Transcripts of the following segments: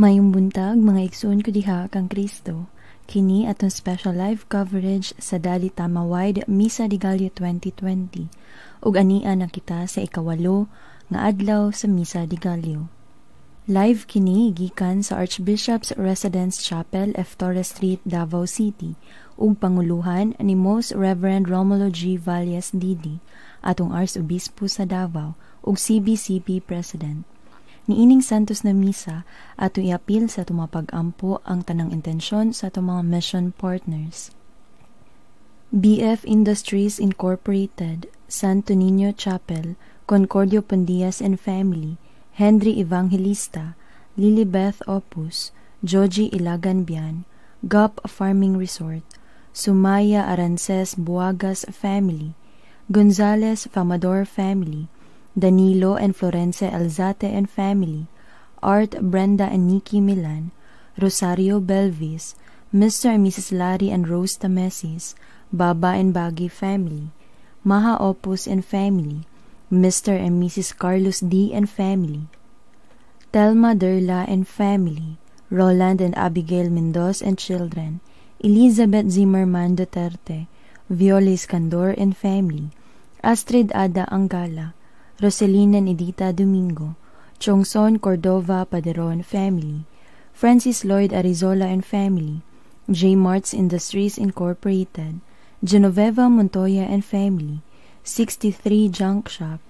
Mayong buntag mga igsoon ko diha kang Kristo. Kini atong special live coverage sa Dali Tama Wide Misa de Gallo 2020 ug ania na kita sa ikawalo nga adlaw sa Misa de Gallo. Live kini gikan sa Archbishop's Residence Chapel, F. Torres Street, Davao City ug panguluhan ni Most Reverend Romulo G. Valles Didi, atong Arsobispo sa Davao ug CBCP President. Niining santos na misa ato iapil sa tumapag-ampo ang tanang intensyon sa atong mga mission partners. BF Industries Incorporated, Santo Niño Chapel, Concordio Pondias and Family, Henry Evangelista, Lilibeth Opus, Joji Ilagan Bian, GUP Farming Resort, Sumaya Arances Buagas Family, Gonzales Famador Family, Danilo and Florence Alzate and Family, Art Brenda and Nikki Milan, Rosario Belvis, Mr. and Mrs. Larry and Rose Tamesis, Baba and Baggy Family, Maha Opus and Family, Mr. and Mrs. Carlos D. and Family, Telma Derla and Family, Roland and Abigail Mendoz and Children, Elizabeth Zimmerman Duterte, Viola Escandor and Family, Astrid Ada Angala, Roselina and Edita Domingo, Chongson Cordova Paderon Family, Francis Lloyd Arizola and Family, J. Marts Industries Incorporated, Genoveva Montoya and Family, 63 Junk Shop,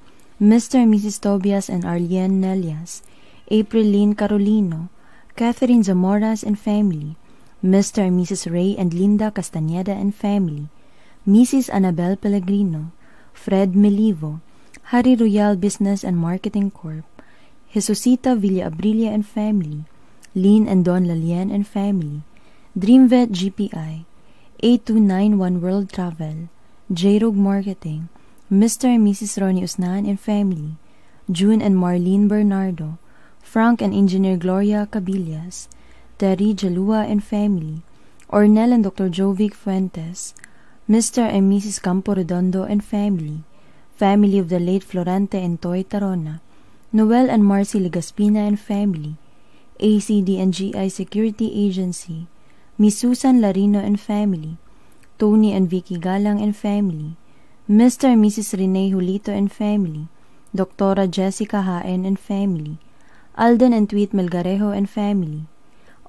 Mr. and Mrs. Tobias and Arlene Nelias, April Lynn Carolino, Catherine Zamoras and Family, Mr. and Mrs. Ray and Linda Castañeda and Family, Mrs. Annabel Pellegrino, Fred Melivo, Hari Royal Business and Marketing Corp., Jesusita Villa Abrilia and Family, Lynn and Don Lalien and Family, Dreamvet GPI, 8291 World Travel, J-Rog Marketing, Mr. and Mrs. Ronnie Usnan and Family, June and Marlene Bernardo, Frank and Engineer Gloria Cabillas, Terry Jalua and Family, Ornel and Dr. Jovic Fuentes, Mr. and Mrs. Campo Redondo and Family, Family of the late Florante and Toy Tarona, Noel and Marcy Legaspina and Family, ACD and GI Security Agency, Miss Susan Larino and Family, Tony and Vicky Galang and Family, Mr. and Mrs. Rene Julito and Family, Dr. Jessica Haen and Family, Alden and Tweet Melgarejo and Family,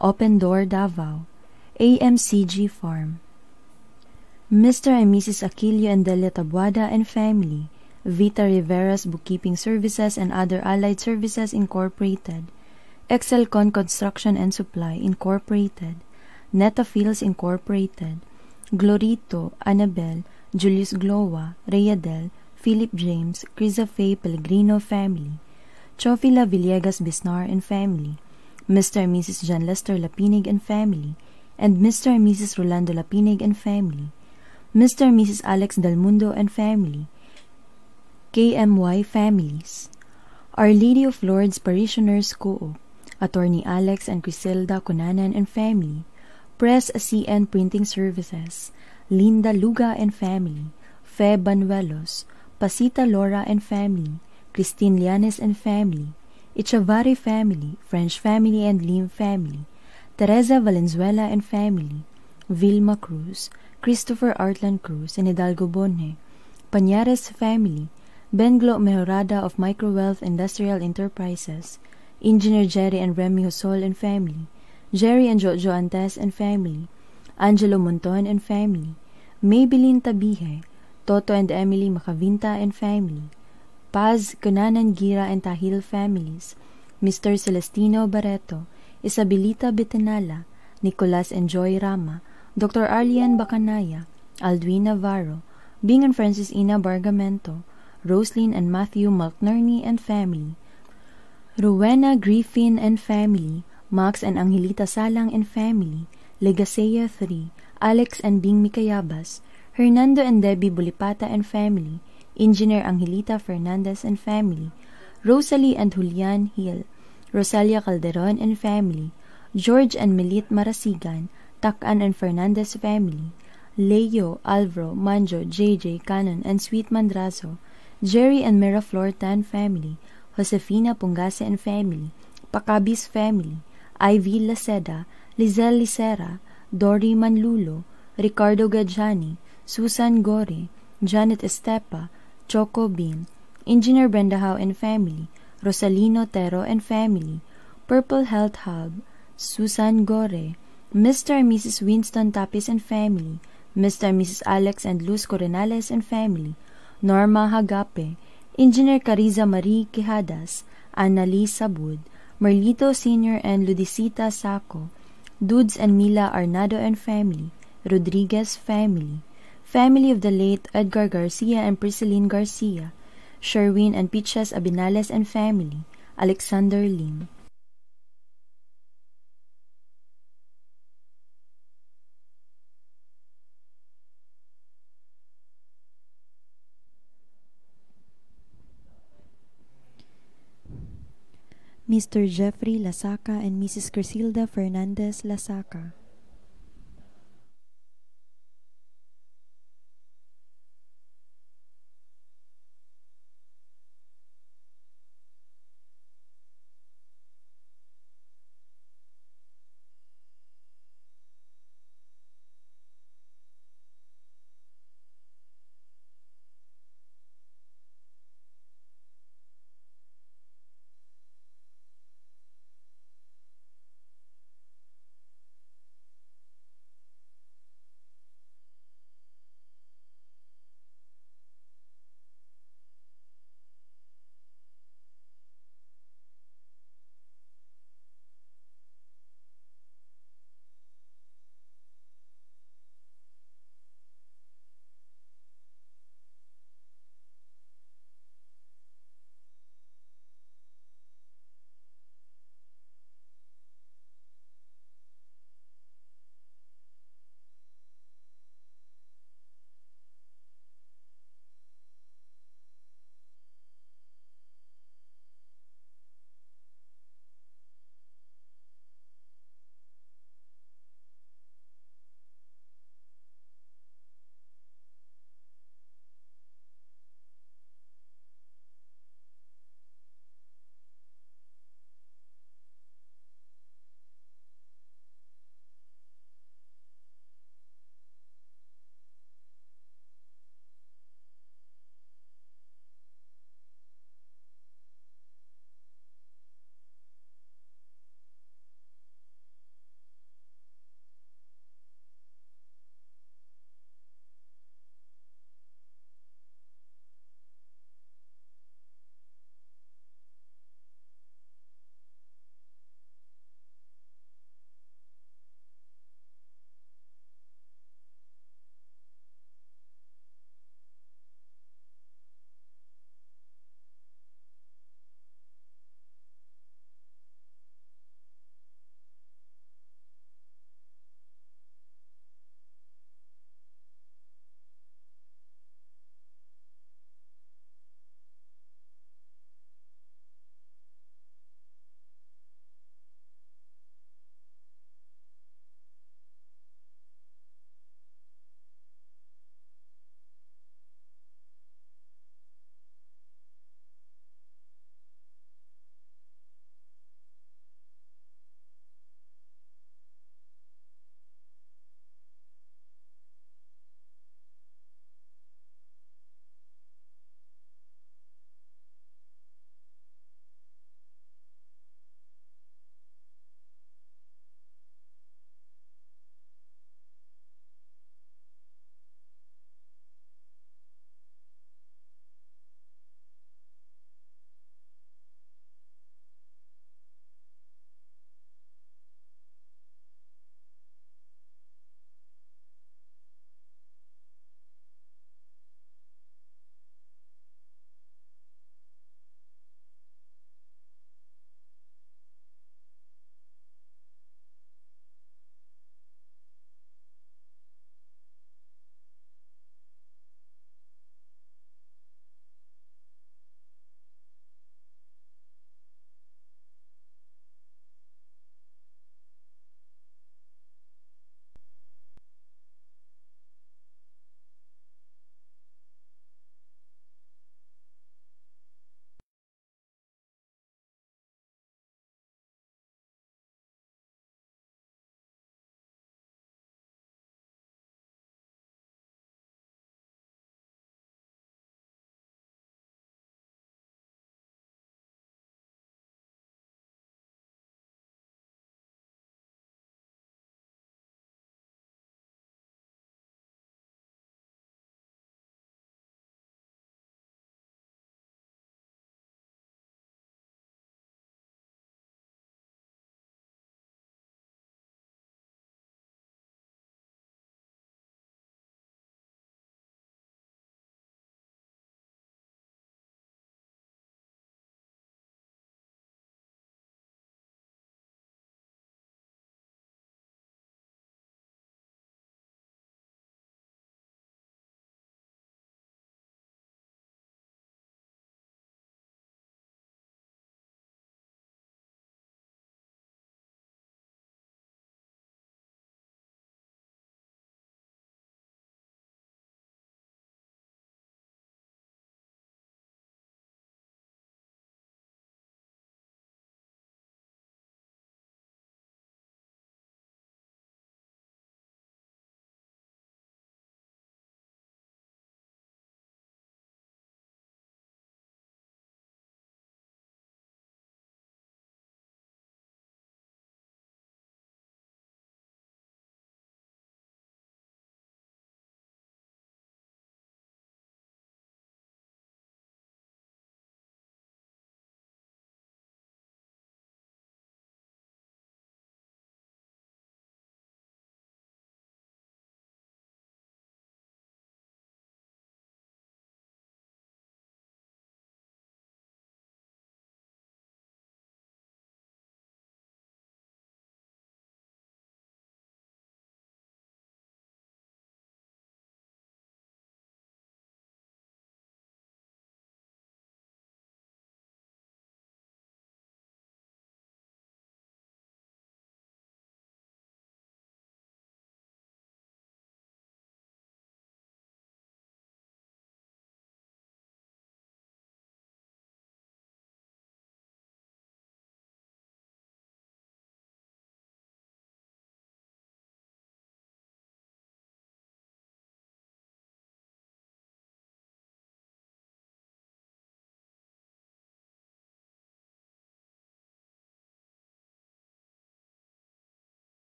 Open Door Davao, AMCG Farm, Mr. and Mrs. Aquilio and Delia Tabuada and Family, Vita Rivera's Bookkeeping Services and Other Allied Services Incorporated, Excelcon Construction and Supply Incorporated, Neta Fields Incorporated, Glorito, Annabel, Julius Glowa, Reyadel, Philip James, Crisa Faye Pellegrino Family, Chofila Villegas Bisnar and Family, Mr. and Mrs. John Lester Lapinig and Family, and Mr. and Mrs. Rolando Lapinig and Family, Mr. and Mrs. Alex Dalmundo and Family, KMY Families, Our Lady of Lourdes Parishioners Co-op, Attorney Alex and Criselda Cunanan and Family, Press CN Printing Services, Linda Luga and Family, Fe Banuelos, Pasita Laura and Family, Christine Llanes and Family, Echavarri Family, French Family and Lim Family, Teresa Valenzuela and Family, Vilma Cruz, Christopher Artland Cruz and Hidalgo Bonne, Pañares Family, Benglo Mejorada of Microwealth Industrial Enterprises, Engineer Jerry and Remy Hosol and Family, Jerry and Jojo Antes and Family, Angelo Monton and Family, Maybelline Tabihe, Toto and Emily Macavinta and Family, Paz Cunanan Gira and Tahil Families, Mr. Celestino Barreto, Isabelita Betenala, Nicolas and Joy Rama, Dr. Arlian Bacanaya, Aldwin Navarro, Bing and Francis Ina Bargamento, Roslyn and Matthew Malknerny and Family, Rowena Griffin and Family, Max and Angelita Salang and Family, Legasea 3, Alex and Bing Mikayabas, Hernando and Debbie Bulipata and Family, Engineer Angelita Fernandez and Family, Rosalie and Julian Hill, Rosalia Calderon and Family, George and Melit Marasigan, Takan and Fernandez Family, Leo, Alvaro, Manjo, JJ, Canon, and Sweet Mandrazo, Jerry and Miraflor Tan Family, Josefina Pungase and Family, Pacabis Family, Ivy Laceda, Lizelle Licera, Dory Manlulo, Ricardo Gadjani, Susan Gore, Janet Estepa, Choco Bean, Engineer Brenda Howe and family, Rosalino Tero and family, Purple Health Hub, Susan Gore, Mr. and Mrs. Winston Tapis and family, Mr. and Mrs. Alex and Luz Coronales and family, Norma Hagape, Engineer Cariza Marie Quejadas, Annalise Sabud, Merlito Sr. and Ludicita Saco, Dudes and Mila Arnado and family, Rodriguez family, family of the late Edgar Garcia and Prisceline Garcia, Sherwin and Pichas Abinales and family, Alexander Lim. Mr. Jeffrey Lasaca and Mrs. Crisilda Fernandez Lasaca.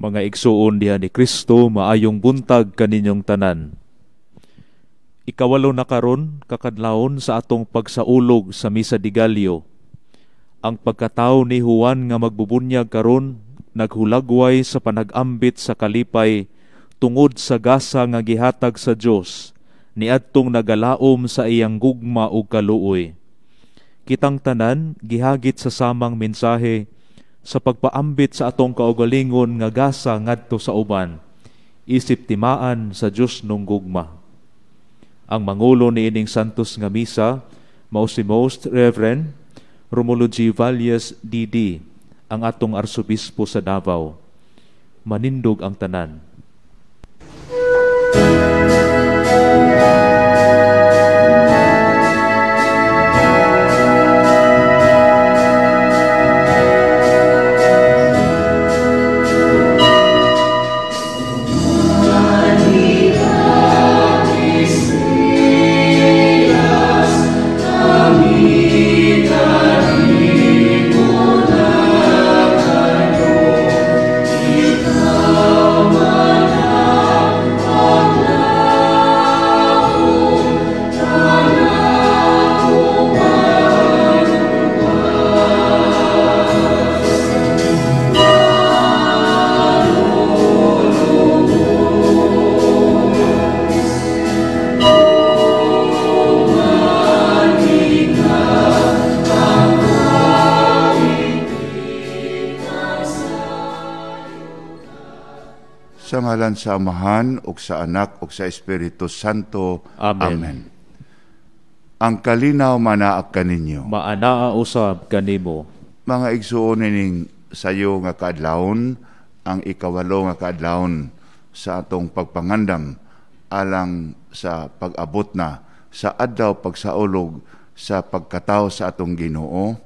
Mga igsuon diha ni Kristo, maayong buntag kaninyong tanan. Ikawalo na karon kakadlawon sa atong pagsaulog sa Misa de Gallo. Ang pagkatao ni Juan nga magbubunyag karon naghulagway sa panag-ambit sa kalipay tungod sa gasa nga gihatag sa Dios niadtong nagalaom sa iyang gugma ug kaluoy. Kitang tanan gihagit sa samang mensahe sa pagpaambit sa atong kaugalingon nga gasa ngadto sa uban, isip timaan sa Dios nung gugma. Ang mangulo ni ining santos nga misa mao si Most Reverend Romulo G. Valles D.D., ang atong arsobispo sa Davao. Manindog ang tanan. Sa ngalan sa Amahan, ug sa Anak, ug sa Espiritu Santo. Amen. Amen. Ang kalinaw manaak kaninyo. Maanaa usab kanimo. Mga igsuon ning sayo nga kaadlawon, ang ikawalo nga kaadlawon sa atong pagpangandam alang sa pag-abot na sa adlaw pagsaulog sa pagkatao sa atong Ginoo.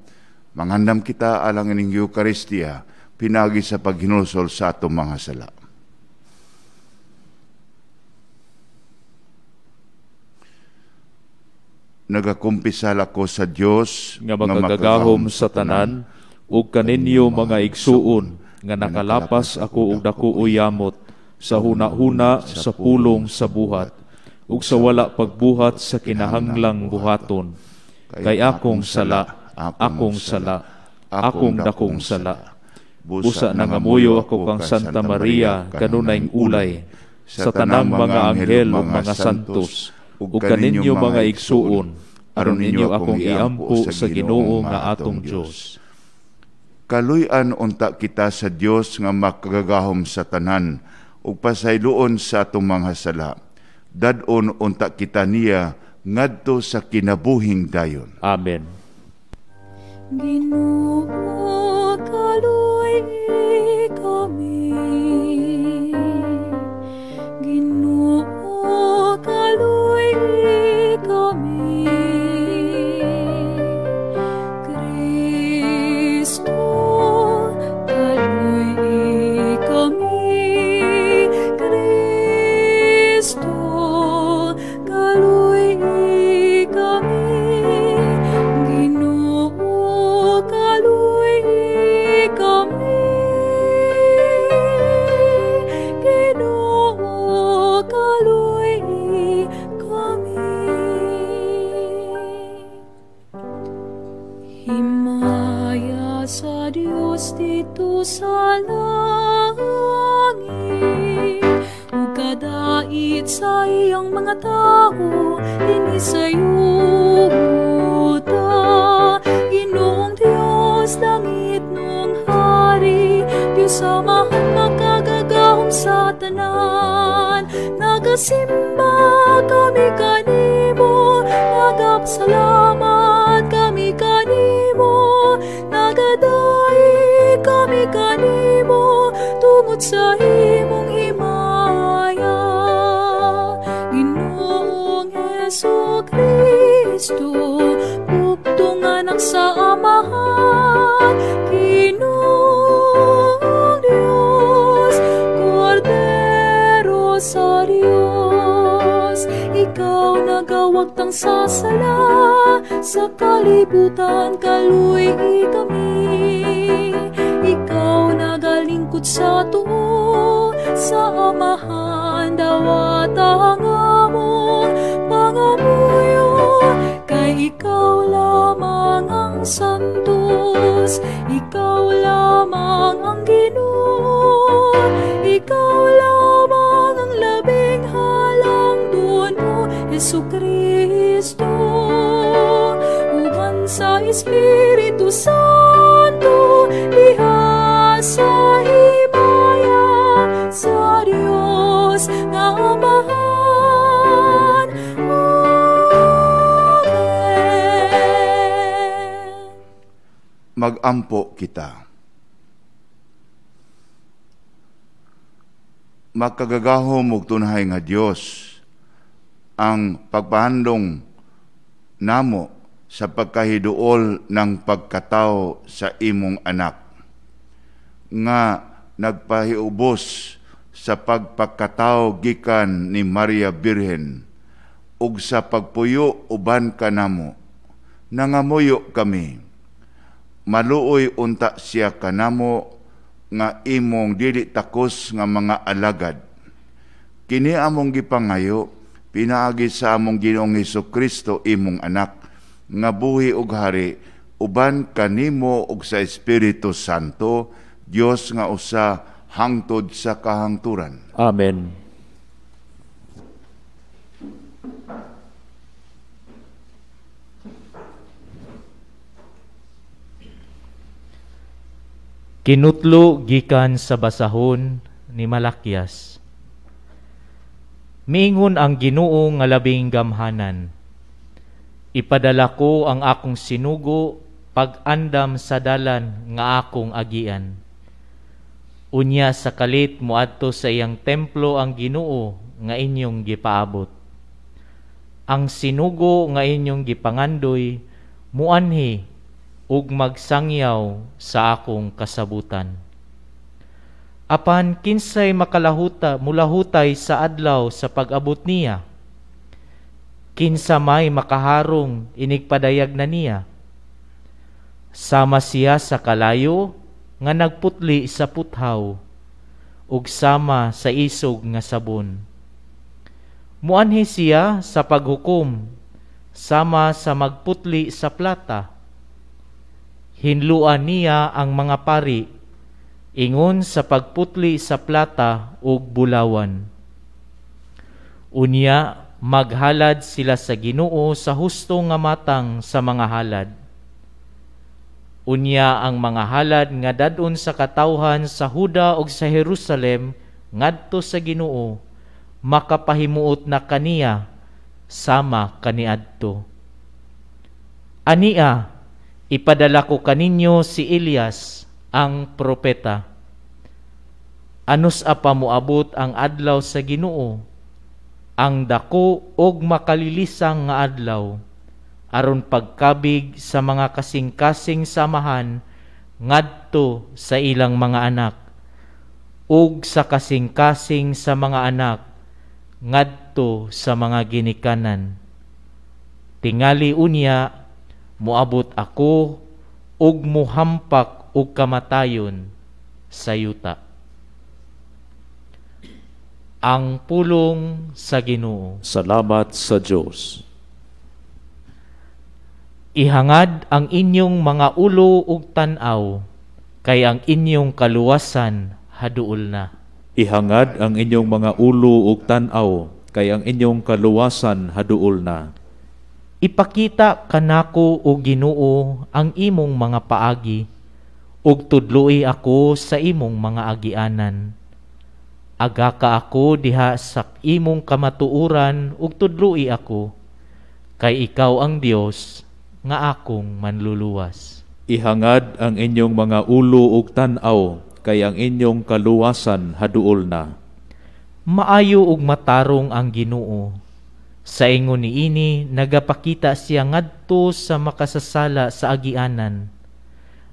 Mangandam kita alang ining Eucharistia pinagi sa paghinulsol sa atong mga sala. Nagakumpisal ako sa Dios nga magagahom sa tanan, ug kaninyo mga igsuon nga nakalapas ako og dako uyamot sa huna-huna sa pulong sa buhat, ug sa wala pagbuhat sa kinahanglang buhaton. Kay akong sala, akong dakong sala. Busa nangamuyo ako kang Santa Maria, kanunayng ulay, sa tanang mga anghel ug mga santos, ug kaninyo mga igsuon, aron ninyo akong iampo sa Ginoo nga atong Dios. Kaluy-an unta kita sa Dios nga makagagahom sa tanan, ug pasayloon sa atong mga sala. Dadon unta kita niya ngadto sa kinabuhing dayon. Amen. Ginoo, kaluy kami. Ginoo, kaluy kami. Kristo, kaluy kami. Kristo, kaluy kami. Ginoo, kaluy kami. Ginoo, kaluy kami. Himaya sa Dios dito sa langit, ug kadait sa iyang mga tao, dinhi sa yuta. Ginoong Dios, langit nung hari, Dios Amahan makagagahom sa tanan. Nagasimba kami kanimo, nagapasalamat kami kanimo, nagadait kami kanimo, tungod sa imong himaya. Ginoong Jesu-Kristo, buktong anak sa Amahan, Ginoong Dios, Kordero sa Dios, ikaw nagawagtang sa sala, sa kalibutan kaluy kami. Ikaw nagalingkod sa tuon, sa amahan, dawata nga mong pangamuyo, kay ikaw lamang ang santos, ikaw lamang ang Ginoo, ikaw lamang ang labing halangdon mo, Jesucristo. Uban sa Espiritu Santo, liha sa himaya sa Dios nga Amahan. Amen. Mag-ampo kita. Magkagagahom ug tunhay nga Dios ang pagpahandong namo sa pagkahiduol ng pagkatao sa imong anak, nga nagpahiubos sa pagpagkatao gikan ni Maria Birhen, ug sa pagpuyo uban kanamo, nangamuyo kami. Maluoy unta siya kanamo, nga imong dili takos nga mga alagad. Kini among gipangayo, pinaagi sa among Ginoong Hesukristo imong anak, nga buhi ug hari, uban kanimo ug sa Espiritu Santo, Dios nga usa hangtod sa kahangturan. Amen. Kinutlo gikan sa basahon ni Malakyas. Miingon ang Ginoo nga labing gamhanan. Ipadala ko ang akong sinugo pag-andam sa dalan nga akong agian. Unya sa kalit moadto sa iyang templo ang Ginoo nga inyong gipaabot. Ang sinugo nga inyong gipangandoy muanhi ug magsangyaw sa akong kasabutan. Apan kinsay mulahutay sa adlaw sa pag-abot niya? Kinsa may makaharong inigpadayag na niya? Sama siya sa kalayo nga nagputli sa puthaw, ug sama sa isog nga sabon. Muanhi siya sa paghukom, sama sa magputli sa plata. Hinluan niya ang mga pari, ingon sa pagputli sa plata ug bulawan. Unya, maghalad sila sa Ginoo sa husto nga matang sa mga halad. Unya ang mga halad nga dadon sa katawhan sa Huda ug sa Jerusalem ngadto sa Ginoo, makapahimuot na kaniya sama kaniadto. Ania, ipadala ko kaninyo si Elias ang propeta. Anos apa moabot ang adlaw sa Ginoo, ang dako og makalilisang nga adlaw, aron pagkabig sa mga kasing-kasing samahan ngadto sa ilang mga anak, ug sa kasing-kasing sa mga anak ngadto sa mga ginikanan. Tingali unya, moabot ako ug muhampak ug kamatayon sa yuta. Ang pulong sa Ginoo. Salamat sa Diyos. Ihangad ang inyong mga ulo ug tan-aw, kay ang inyong kaluwasan haduol na. Ihangad ang inyong mga ulo ug tan-aw, kay ang inyong kaluwasan haduol na. Ipakita kanako o Ginoo ang imong mga paagi, ug tudloi ako sa imong mga agianan. Aga ka ako diha sa imong kamatuuran, ug tudloi ako, kay ikaw ang Dios nga akong manluluwas. Ihangad ang inyong mga ulo ug tan-aw, kay ang inyong kaluwasan haduol na. Maayo ug matarong ang Ginoo. Sa ingon niini nagapakita siya ngadto sa makasasala sa agianan.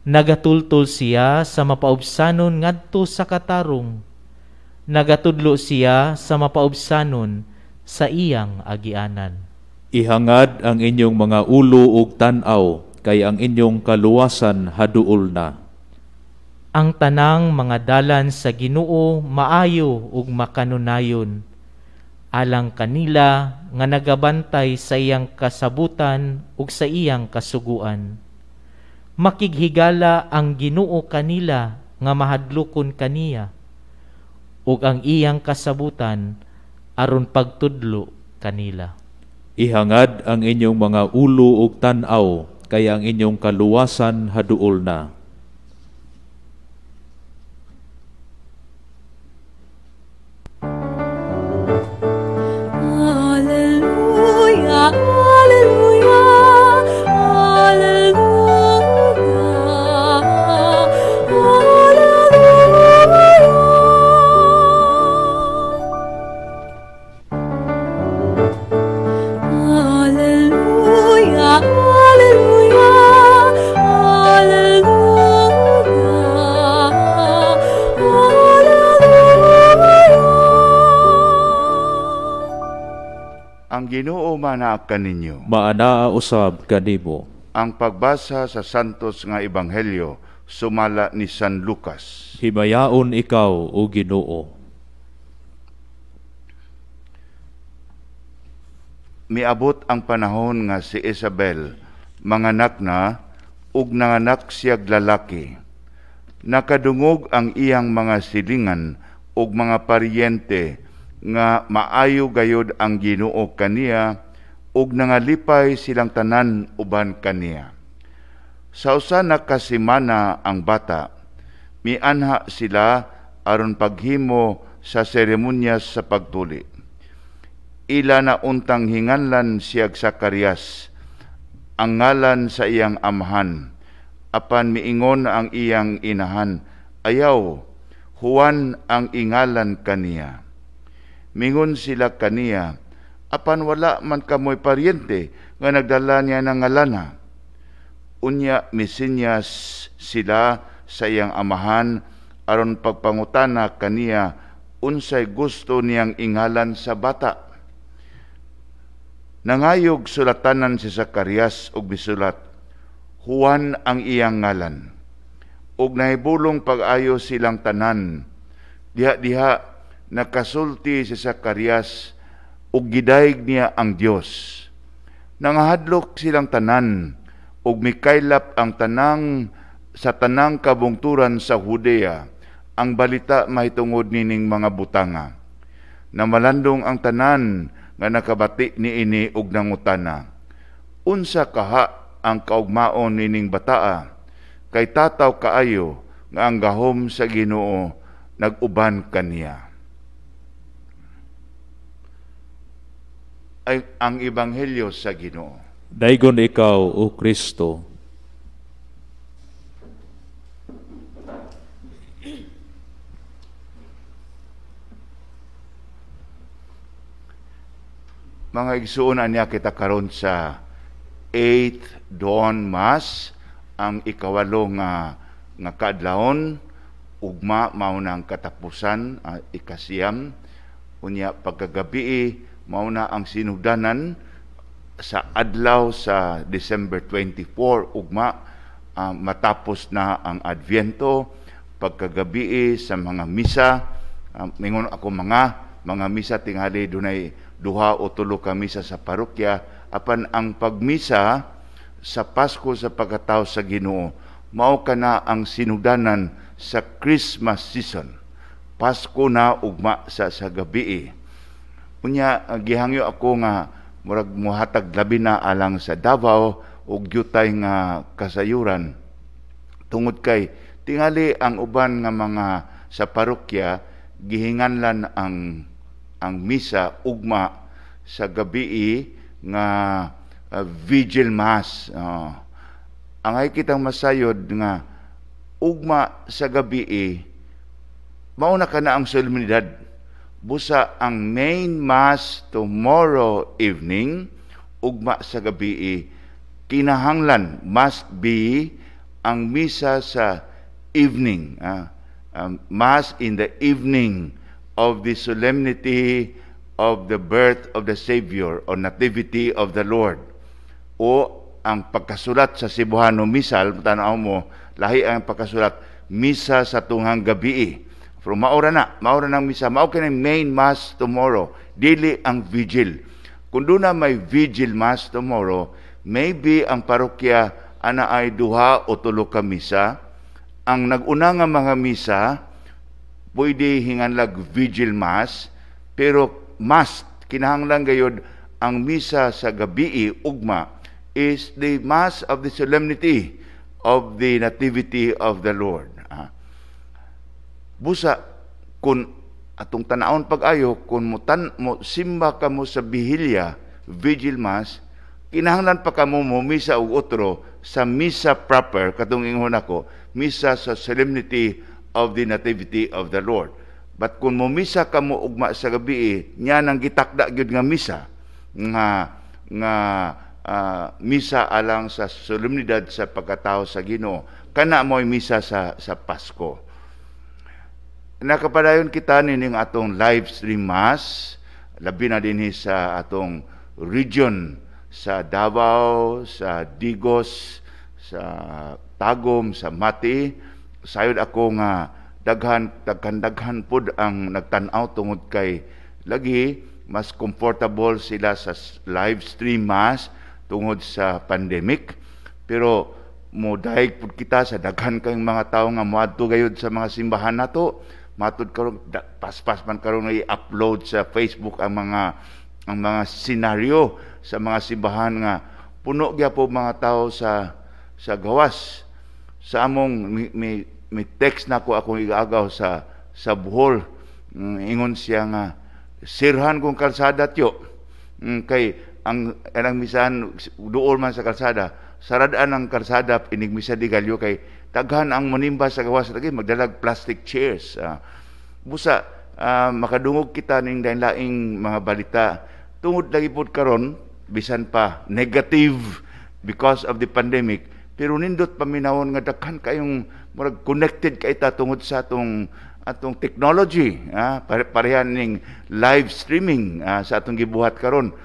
Nagatultol siya sa mapaubsanon ngadto sa katarong. Nagatudlo siya sa mapaubsanon sa iyang agianan. Ihangad ang inyong mga ulo ug tan-aw, kay ang inyong kaluwasan haduol na. Ang tanang mga dalan sa Ginoo maayo ug makanunayon, alang kanila nga nagabantay sa iyang kasabutan ug sa iyang kasuguan. Makighigala ang Ginoo kanila nga mahadlokon kaniya, ug ang iyang kasabutan aron pagtudlo kanila. Ihangad ang inyong mga ulo ug tan-aw, kay ang inyong kaluwasan haduol na. Alleluia, alleluia, alleluia. Alleluia, Ang Ginoo manaak kaninyo. Maanaa usab kanimo. Ang pagbasa sa Santos nga Ebanghelyo sumala ni San Lucas. Himayaon ikaw, o Ginoo. Miabot ang panahon nga si Isabel manganak na ug nanganak siyag lalaki. Nakadungog ang iyang mga silingan ug mga paryente nga maayo gayud ang Ginoo kaniya ug nangalipay silang tanan uban kaniya. Sa usa na kasimana ang bata, mianha sila aron paghimo sa seremonyas sa pagtuli. Ila na untang hinganlan siyag Zacarias, ang ngalan sa iyang amahan, apan miingon ang iyang inahan, ayaw, Juan ang ingalan kaniya. Mingon sila kaniya, apan wala man kamoy paryente nga nagdala niya ng ngalana. Unya misinyas sila sa iyang amahan aron pagpangutana kaniya unsay gusto niyang ingalan sa bata. Nangayog sulatanan si Zacarias og bisulat, Juan ang iyang ngalan. Ug nahibulong pag-ayo silang tanan. Diha-diha nakasulti si Zacarias ug gidayeg niya ang Dios. Nangahadlok silang tanan ug mikaylap ang sa tanang kabungturan sa Judea ang balita mahitungod nining mga butanga. Namalandong ang tanan nga nakabati niini ug nangutana, unsa kaha ang kaugmaon nining bataa, kay tataw kaayo nga ang gahom sa Ginoo nag-uban kaniya. Ay ang Ebanghelyo sa Ginoo. Daygon ikaw, o Kristo. Mga igsuon niya kita karon sa 8th Dawn Mass, ang ikawalo nga kaadlawon, ugma mao nang katapusan, ikasiyam. Unya pagkagabi mao na ang sinugdanan sa adlaw sa December 24, ugma matapos na ang Adviento. Pagkagabi sa mga misa, mingon ako mga misa tingali dunay 2 o 3 ka misa sa parokya, apan ang pagmisa sa Pasko sa pagkatao sa Ginoo mao kana ang sinugdanan sa Christmas season. Pasko na ugma sa gabi. Unya gihangyo ako nga murag mohatag labi na alang sa Davao ug gyutay nga kasayuran. Tungod kay tingali ang uban nga mga sa parokya gihinganlan ang misa ugma sa gabi nga vigil mass. Ang ay kitang masayod nga ugma sa gabi mao na kana ang solemnidad. Busa ang main mass tomorrow evening ugma sa gabi kinahanglan must be ang misa sa evening. Mass in the evening of the solemnity of the birth of the Savior or nativity of the Lord. O ang pagkasulat sa Cebuano Misal, tanaw mo, lahi ang pagkasulat, misa sa tunghang gabi. Pero maura ng misa, mao kini main mass tomorrow, dili ang vigil. Kung doon na may vigil mass tomorrow, maybe ang parokya ana ay duha o tulo ka misa. Ang nag-una nga mga misa, pwede hinganlag vigil mass, pero must, kinahanglan gayud ang misa sa gabi, ugma, is the mass of the solemnity of the nativity of the Lord. Busa, kung atong tanaon pag-ayo, kung mo simba ka mo sa bihilya, vigil mass, kinahanglan pa ka mo misa og otro sa misa proper, katong ingon ako, misa sa solemnity of the nativity of the Lord. But kung mumisa ka mo ugma sa gabi, nya nang gitakda gyud nga misa, nga misa alang sa solemnidad sa pagkatao sa Ginoo, kana mo'y misa sa Pasko. Nakapadayon kita nining atong live stream mass, labi na dinhi sa atong region, sa Davao, sa Digos, sa Tagum, sa Mati. Sayod ako nga daghan pud ang nagtan-aw tungod kay lagi mas comfortable sila sa live stream mass tungod sa pandemic. Pero modahig pud kita sa daghan kayong mga tawo nga moadto gayud sa mga simbahan nato. Matud karon paspas man karon i-upload sa Facebook ang mga senaryo sa mga simbahan nga puno gyapon mga tawo sa gawas. Sa among may text na ko akong igaagaw sa Bohol. Ingon siya nga sirhan kong kalsada tiyo. Kay ang misahan duol man sa kalsada, saradaan ang kalsada inig misa di galyo kay daghan ang manimba sa gawas lagi magdalag plastic chairs. Busa makadungog kita ning laing mga balita tungod lagi pud karon bisan pa negative because of the pandemic, pero nindot paminawon nga daghan kayong murag connected kay ta tungod sa atong technology, parehan ning live streaming sa atong gibuhat karon.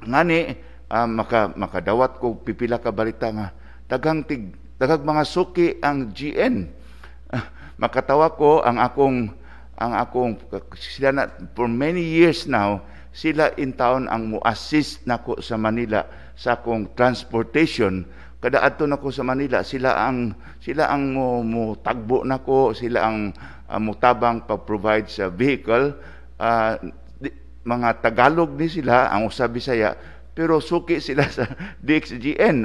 Ngani makadawat ko pipila ka balita nga daghang mga suki ang GN. Makatawa ko ang akong sila na for many years now, sila in town ang mo-assist nako sa Manila sa akong transportation. Kada adto nako sa Manila, sila ang mo tagbo nako, sila ang mutabang pag-provide sa vehicle. Mga Tagalog ni sila, ang usab Bisaya, pero suki sila sa DXGN.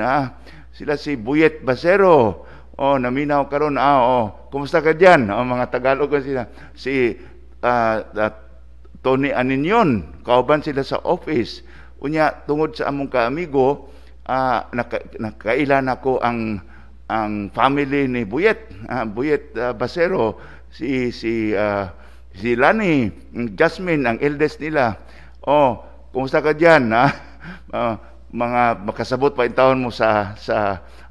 Sila si Buyet Basero. Naminaw karon. Kumusta ka diyan? Mga Tagalog sila. Si Tony Aninyon, kauban sila sa office. Unya tungod sa among kaamigo, nakailan ako ang family ni Buyet Basero, si Lani, Jasmine, ang eldest nila. Kumusta ka diyan? Mga makasabot pa in taon mo sa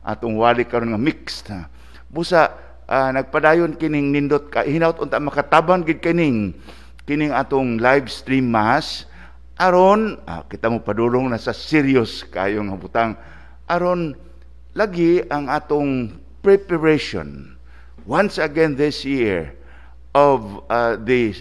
atong wali karon nga mixed. Busa nagpadayon kining nindot ka hinaut unta makatabang gid kining atong live stream mass aron kita mo padulong na sa serious kayo nga butang aron lagi ang atong preparation once again this year of the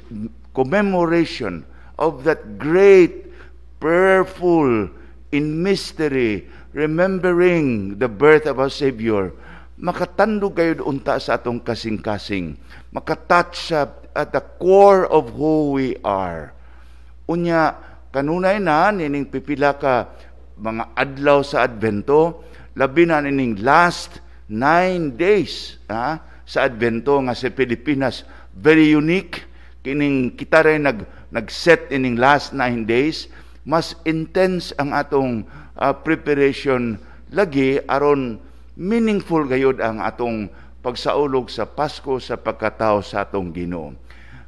commemoration of that great prayerful in mystery, remembering the birth of our Savior, makatandog kayo unta sa atong kasing-kasing, makatouch at the core of who we are. Unya, kanunay na, nining pipila ka mga adlaw sa Advento, labi na nining last 9 days sa Advento nga sa Pilipinas, very unique, kining kita rin nag-set ining last 9 days, mas intense ang atong preparation lagi aron meaningful gayud ang atong pagsaulog sa Pasko sa pagkatao sa atong Ginoo.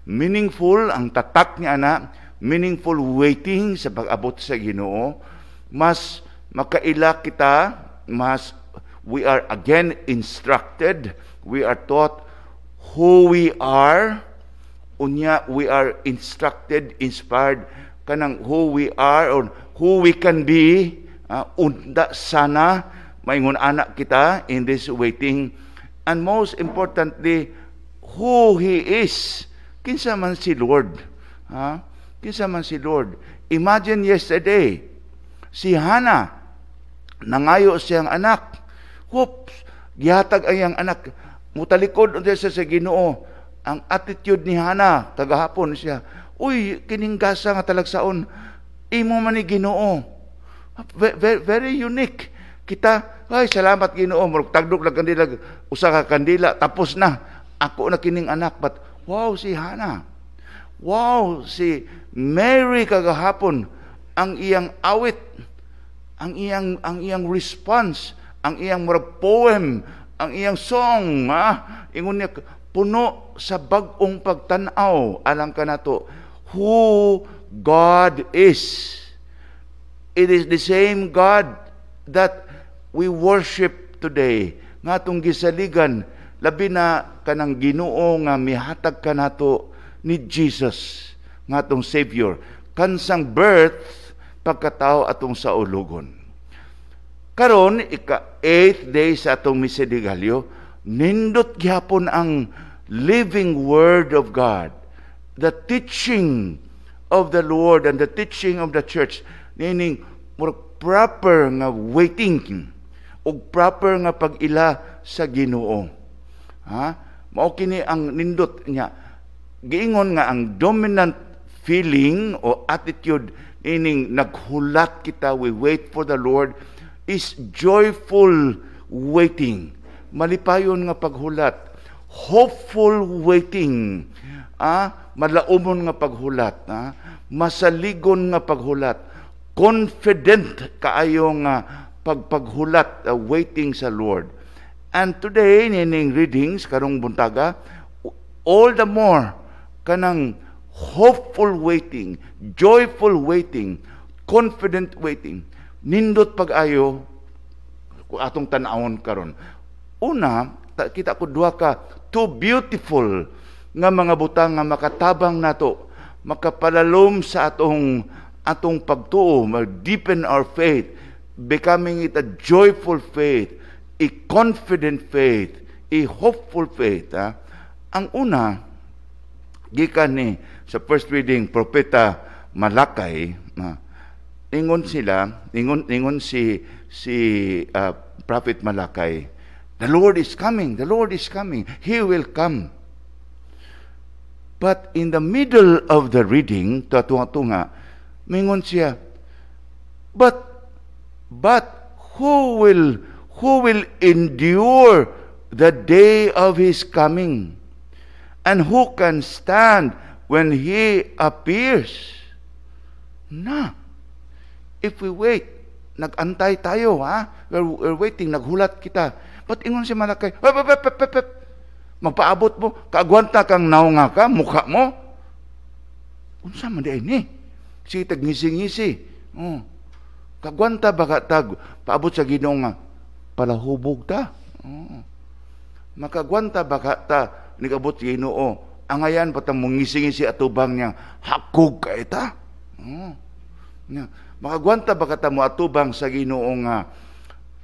Meaningful ang tatak niya meaningful waiting sa pag-abot sa Ginoo. Mas makaila kita, mas we are again instructed, we are taught who we are, unya we are instructed, inspired kanang who we are or who we can be, unda sana maingon anak kita in this waiting and most importantly, who He is. Kinsa man si Lord. Kinsa man si Lord. Imagine yesterday, si Hannah, nangayo siyang anak. Whoops, gihatag ang iyang anak. Mutalikod unta siya sa Ginoo. Ang attitude ni Hannah, kagahapon siya, uy, kining gasa nga talagsaon, imo man ni Ginoo. Very, very unique. Kita, ay, salamat Ginoo, tagdog lang kandila, usa ka kandila, tapos na. Ako na kining anak. But, wow, si Hannah. Wow, si Mary kagahapon, ang iyang awit, ang iyang response, ang iyang poem, ang iyang song, ingon niya, puno sa bag-ong pagtanaw, alang ka na to, who God is. It is the same God that we worship today. Nga itong gisaligan, labi na kanang Ginoo nga mihatag ka nato ni Jesus, nga itong Savior. Kansang birth, pagkatao atong sa ulugon. Karon, ika-8th day sa atong Misa de Gallo, nindot gihapon ang living Word of God. The teaching of the Lord and the teaching of the church. Meaning, more proper nga waiting o proper nga pag-ila sa Ginoo. Mao kini ang nindot niya. Giingon nga ang dominant feeling o attitude, meaning naghulat kita, we wait for the Lord, is joyful waiting. Malipayon nga paghulat. Hopeful waiting. Malaumon nga paghulat. Masaligon nga paghulat. Confident kaayo nga paghulat, waiting sa Lord. And today, nining readings, karong buntaga, all the more, kanang hopeful waiting, joyful waiting, confident waiting, nindot pag-ayo, atong tanawon karon. Una, kita ko duha ka, too beautiful nga mga butang nga makatabang nato, makapalalom sa atong pagtuo, mag-deepen our faith, becoming it a joyful faith, a confident faith, a hopeful faith. Ang una, gikan ni sa first reading, Propeta Malakay, ingon si Prophet Malakay, the Lord is coming, the Lord is coming, He will come. But in the middle of the reading, tunga, mingon siya, but who will endure the day of His coming? And who can stand when He appears? If we wait, nag-antay tayo, we're waiting, naghulat kita. But ingon si Malakay, magpaabot mo, kaagwanta kang naunga ka, mukha mo. Unsa man di ni? Si tag-ngisi-ngisi. Kagwanta baka tag, paabot sa Ginoo nga, palahubog ta. Makagwanta baka ta, nigabot sa Ginoo, angayan patang mong ngisi-ngisi atubang niya, hakog ka ita. Makagwanta baka ta mo atubang sa Ginoo nga,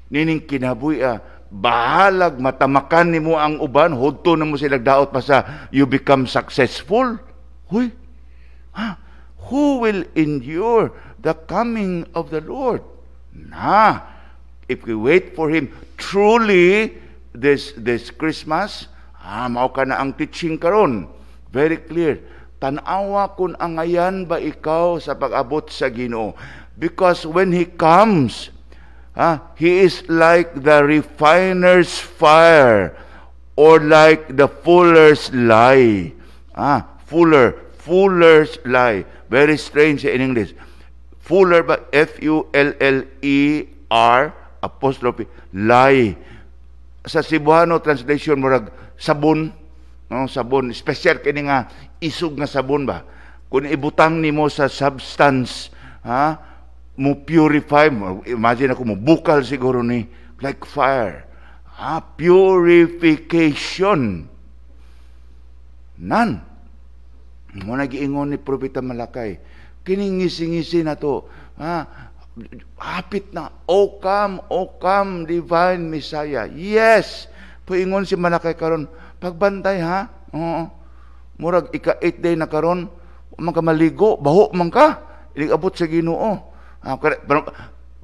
nining kinabuhi bahalag matamakan nimo ang uban, hudto na mo silang daot pa sa you become successful. Huy, who will endure the coming of the Lord? If we wait for Him truly this Christmas, mao ka na ang teaching karon. Very clear. Tanawa kun angayan ba ikaw sa pag-abot sa Ginoo? Because when He comes, He is like the refiner's fire or like the fuller's lye. Fuller's lye. Very strange in English. Fuller ba? F-U-L-L-E-R apostrophe lye. Sa Cebuano translation murag sabon, sabon special kini nga isog nga sabon ba. Kung ibutang nimo sa substance, mo purify mo. Imagine ako mo bukal siguro ni like fire. Purification. Mo nagiingon ni Propeta Malakay. Kining ngisi-ngisi na to. Hapit na. O come, divine Messiah. Yes, Puingon si Malakay karon, pagbantay ha. Oo. Murag ika-8 day na karon, man ka maligo, baho man ka. Ilig-abot sa Ginoo.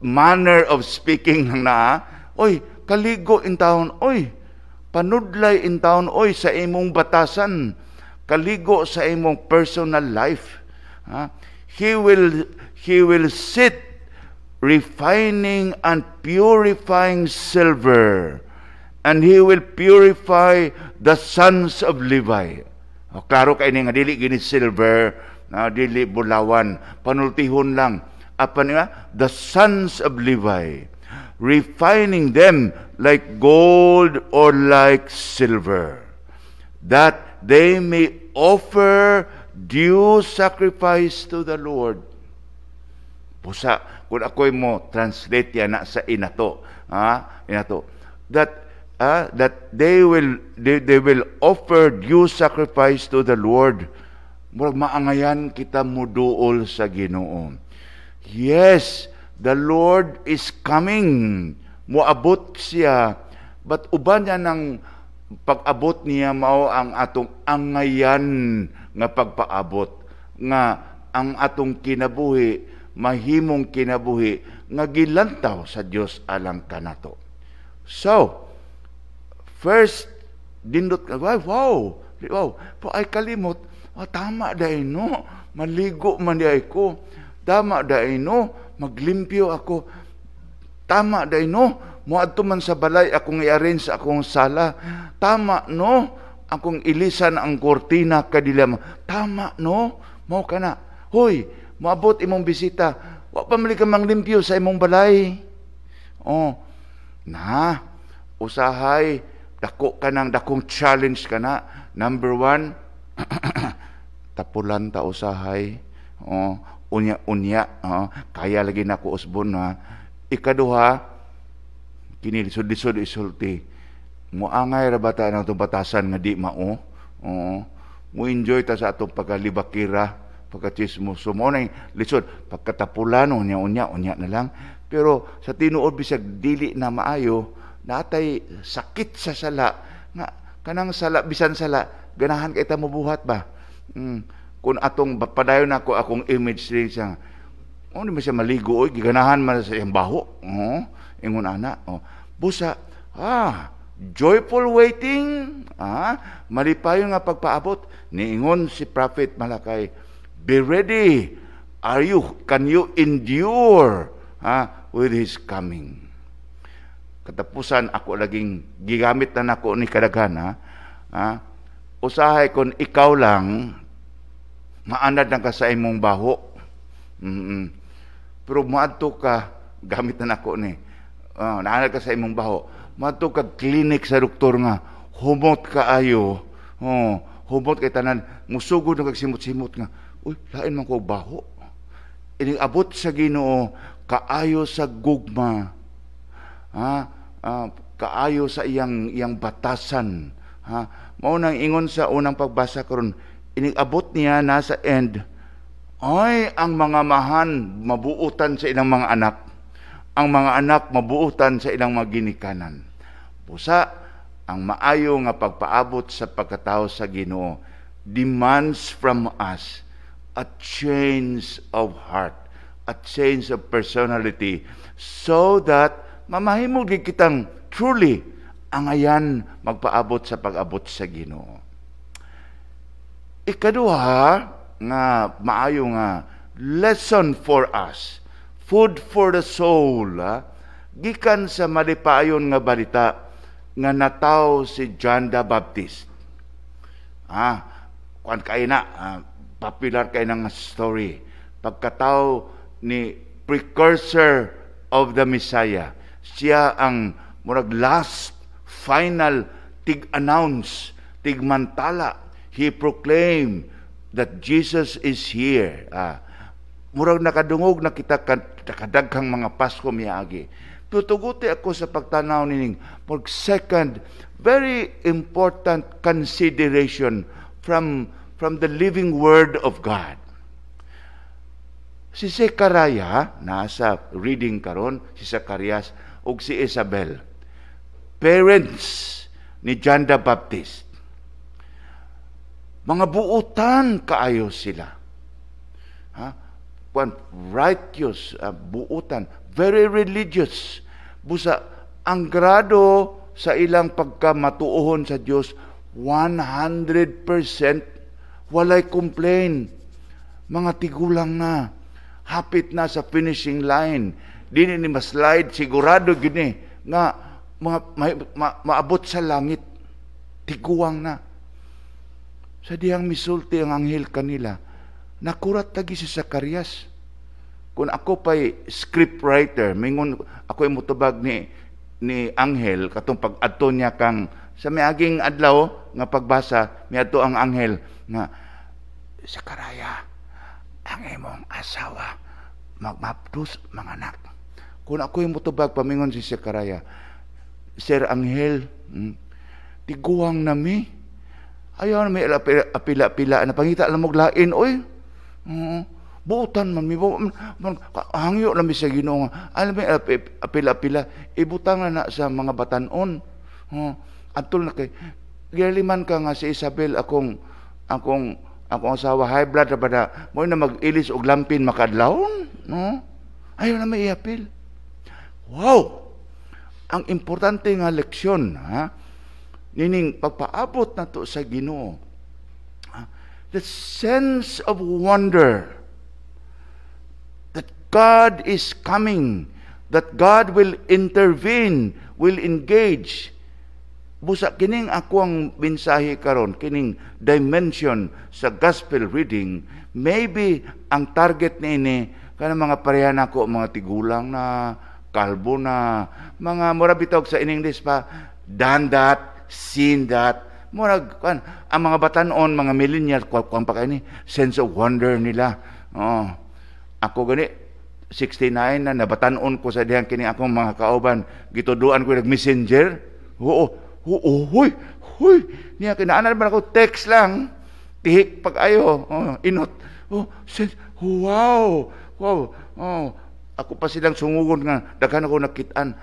Manner of speaking lang na, oy, kaligo in town, oy, panudlay in town, oy, sa imong batasan, kaligo sa imong personal life. He will sit refining and purifying silver, and he will purify the sons of Levi. Klaro kay ni nga dili gini silver, dili bulawan, panultihon lang. Apa niya? The sons of Levi, refining them like gold or like silver, that they may offer due sacrifice to the Lord. Pusa, kung ako'y mo translate yan na sa inato, inato, that they will offer due sacrifice to the Lord. Murag maangayan kita muduol sa Ginoo. Yes, the Lord is coming. Moabot siya. But uban niya ng pag-abot niya mao ang atong angayan nga pagpaabot. Nga ang atong kinabuhi, mahimong kinabuhi, nga gilantaw sa Dios alang kanato. So, first, dindot ka, wow, po ay kalimot, tama dahil no, maligo man di ko. Tama dahil no, maglimpyo ako. Tama dahil no, muadto man sa balay akong i-arrange sa akong sala. Tama no, akong ilisan ang kortina kadilama. Tama no, mao ka na. Hoy, moabot imong bisita. Wa pa mali ka manglimpyo sa imong balay. Usahay, dako ka ng dakong challenge ka na. Number 1, tapulan ta usahay. Unya, kaya lagi na ko usbon na. Ikaduha, kini lisod-lisod isulti. Muangay ra bata ng itong batasan nga di mao. Mu-enjoy ta sa atong pagkalibakira, pagkachismoso. Mo na lisod, pagkatapulan, unya na lang. Pero sa tinuod bisag dili na maayo, natay sakit sa sala. Nga, kanang sala, bisan sala, ganahan kay ta mabuhat ba? Kung atong padayon ako akong image siya, di ba siya maligo, giganahan man sa iyang baho. Ingon ana. Busa, joyful waiting, malipayon nga pagpaabot. Niingon si Prophet Malakay, be ready. Can you endure with His coming? Katapusan ako laging gigamit na nako ni kadaghan. Usahay kung ikaw lang, maanad na ka sa imong baho. Pero maadto ka, gamit na nako ni, naanad ka sa imong baho, maadto ka klinik sa doktor nga, humot ka ayo, humot kay tanan, musugod na kagsimot-simot nga, uy, lain man ko baho. Iniabot sa Ginoo, kaayo sa gugma, kaayo sa iyang batasan. Mao nang ingon sa unang pagbasa karon, inigabot niya nasa end, ay, ang mga mahan mabuutan sa ilang mga anak, ang mga anak mabuutan sa ilang mga ginikanan. Pusa, ang maayo nga pagpaabot sa pagkatao sa Ginoo demands from us a change of heart, a change of personality, so that mamahimog kitang truly angayan magpaabot sa pag-abot sa Ginoo. Ikaduha, nga maayo nga lesson for us, food for the soul, gikan sa malipayon nga balita nga nataw si John the Baptist. Kuan kay na, popular kay nang story. Pagkataw ni precursor of the Messiah, siya ang murag last, final, tig-announce, tig-mantala. He proclaimed that Jesus is here. Murag nakadungog na kita kadaghang mga Pasko miagi. Tutuguti ako sa pagtanaw nining second, very important consideration from the living Word of God. Si Zechariah, nasa reading karon, si Zacarias ug si Isabel, parents ni John the Baptist. Mga buutan kaayo sila. Righteous, buutan, very religious. Busa, ang grado sa ilang pagkamatuohon sa Dios 100%, walay complain. Mga tigulang na, hapit na sa finishing line. Dini ni maslide, sigurado gini nga maabot sa langit. Tiguang na. Sa diyang misulti ang anghel kanila, nakurat lagi si Zacarias. Kung ako pa'y scriptwriter, mingon ako yung mutubag ni anghel, katong pag-adto niya kang, sa miaging adlaw, nga pagbasa, may adto ang anghel, nga, Zacariah, ang imong asawa, magmapdos mga anak. Kung ako yung mutubag, pamingon si Zacariah, Sir Anghel, tiguang nami, ayaw na may apila-apila, na pangita lang maglain, oy, buutan man, hangyo lang sa Ginoo. Alam mo, apila-apila, ibutang na sa mga batanon. Atol na kay, giliman ka nga si Isabel, akong asawa, high blood na ba na, mo na mag-ilis og lampin makadlawon? Ayaw na may iapil. Wow! Ang importante nga leksyon, nining pagpaabot na to sa Ginoo, the sense of wonder that God is coming, that God will intervene, will engage. Busa kining ako ang mensahe karon, kining dimension sa gospel reading, maybe ang target nini kanang mga parehan ako, mga tigulang na, kalbo na, mga mura bitog sa in English pa, done that, seen that, murag ang mga batanon, mga millennial, kuwan pa kayo ni, sense of wonder nila. Ako gani, 69 na, nabatanon ko sa diyan kini akong mga kauban, gituduan ko nag-messenger, huy, niya, kinaanan ba ako, text lang, tihik pag-ayo, inot, wow, ako pa silang sungugon nga, daghan ako nakitaan.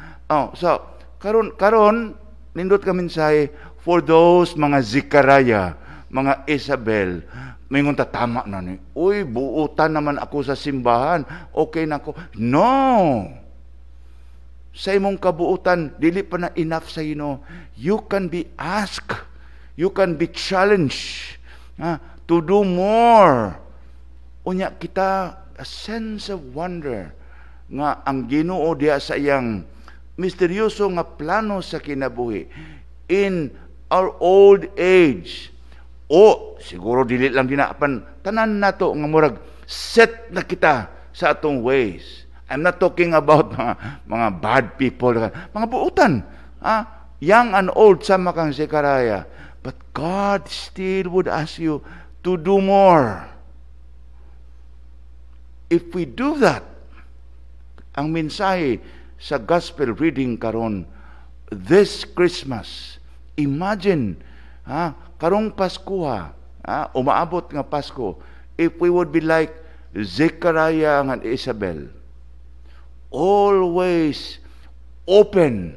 So, karon nindot ka mensahe, for those mga Zechariah, mga Isabel, mingon ta tama na ni. Uy, buutan naman ako sa simbahan. Okay na ako. No! Sa imong kabuutan, dili pa na enough sa ino. You can be asked. You can be challenged to do more. Unya kita, a sense of wonder nga ang Ginoo diya sa iyang misteryoso nga plano sa kinabuhi in our old age. Siguro dili lang dinaapan tanan nato nga murag set na kita sa atong ways. I'm not talking about mga bad people, mga buutan, young and old, sama kang Zechariah. But God still would ask you to do more. If we do that, ang mensahe sa gospel reading karon this Christmas, imagine, karong Pasko, umaabot nga Pasko, if we would be like Zechariah and Isabel, always open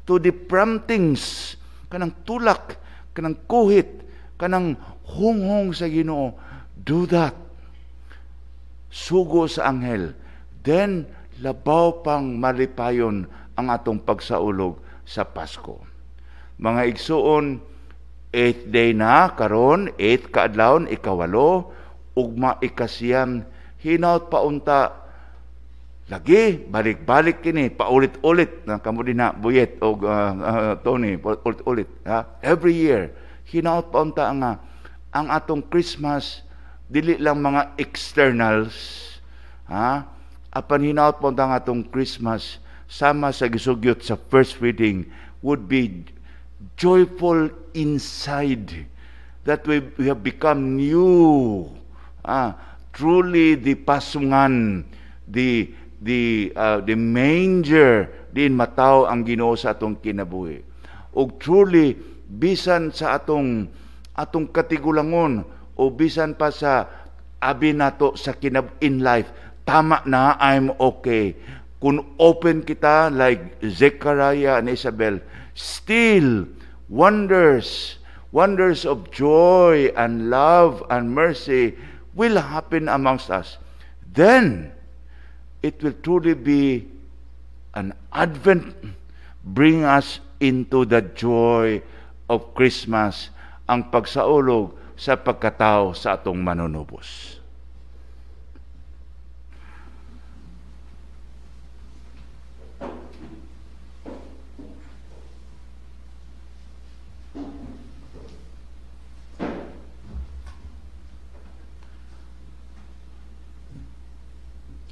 to the promptings, kanang tulak, kanang kuhit, kanang hunghong sa Ginoo, do that. Sugo sa anghel. Then, labaw pang malipayon ang atong pagsaulog sa Pasko. Mga igsuon, 8th day na, karon 8 kaadlawon, ikawalo, ugma ikasiyam, hinaut paunta, lagi, balik-balik kini, paulit-ulit, kamo din na, Buyet o Tony, ulit-ulit. Every year, hinaut paunta ang atong Christmas, dili lang mga externals, apan hinaut po ang atong Christmas, sama sa gisugyot sa first reading, would be joyful inside, that we have become new, truly the pasungan, the manger, din mataw ang Ginoo sa atong kinabuhi. Og truly, bisan sa atong katigulangon, o bisan pa sa abi nato sa in life, tama na, I'm okay. Kung open kita like Zechariah and Isabel, still wonders of joy and love and mercy will happen amongst us. Then, it will truly be an Advent, bring us into the joy of Christmas, ang pagsaulog sa pagkatao sa atong manunubos.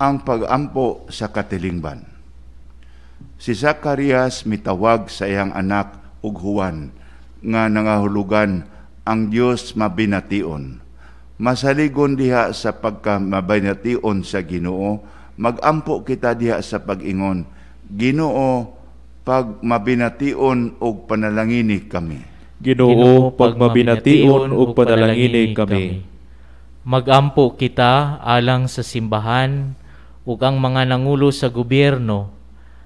Ang pag-ampo sa katilingban. Si Zacarias mitawag sa iyang anak ug Juan nga nangahulugan ang Dios mabination. Masaligon diha sa pagkamabination sa Ginoo, magampo kita diha sa pag-ingon, Ginoo, pag mabination og panalangini kami. Ginoo, pag mabination og panalangini kami. Magampo kita alang sa simbahan ug ang mga nangulo sa gobyerno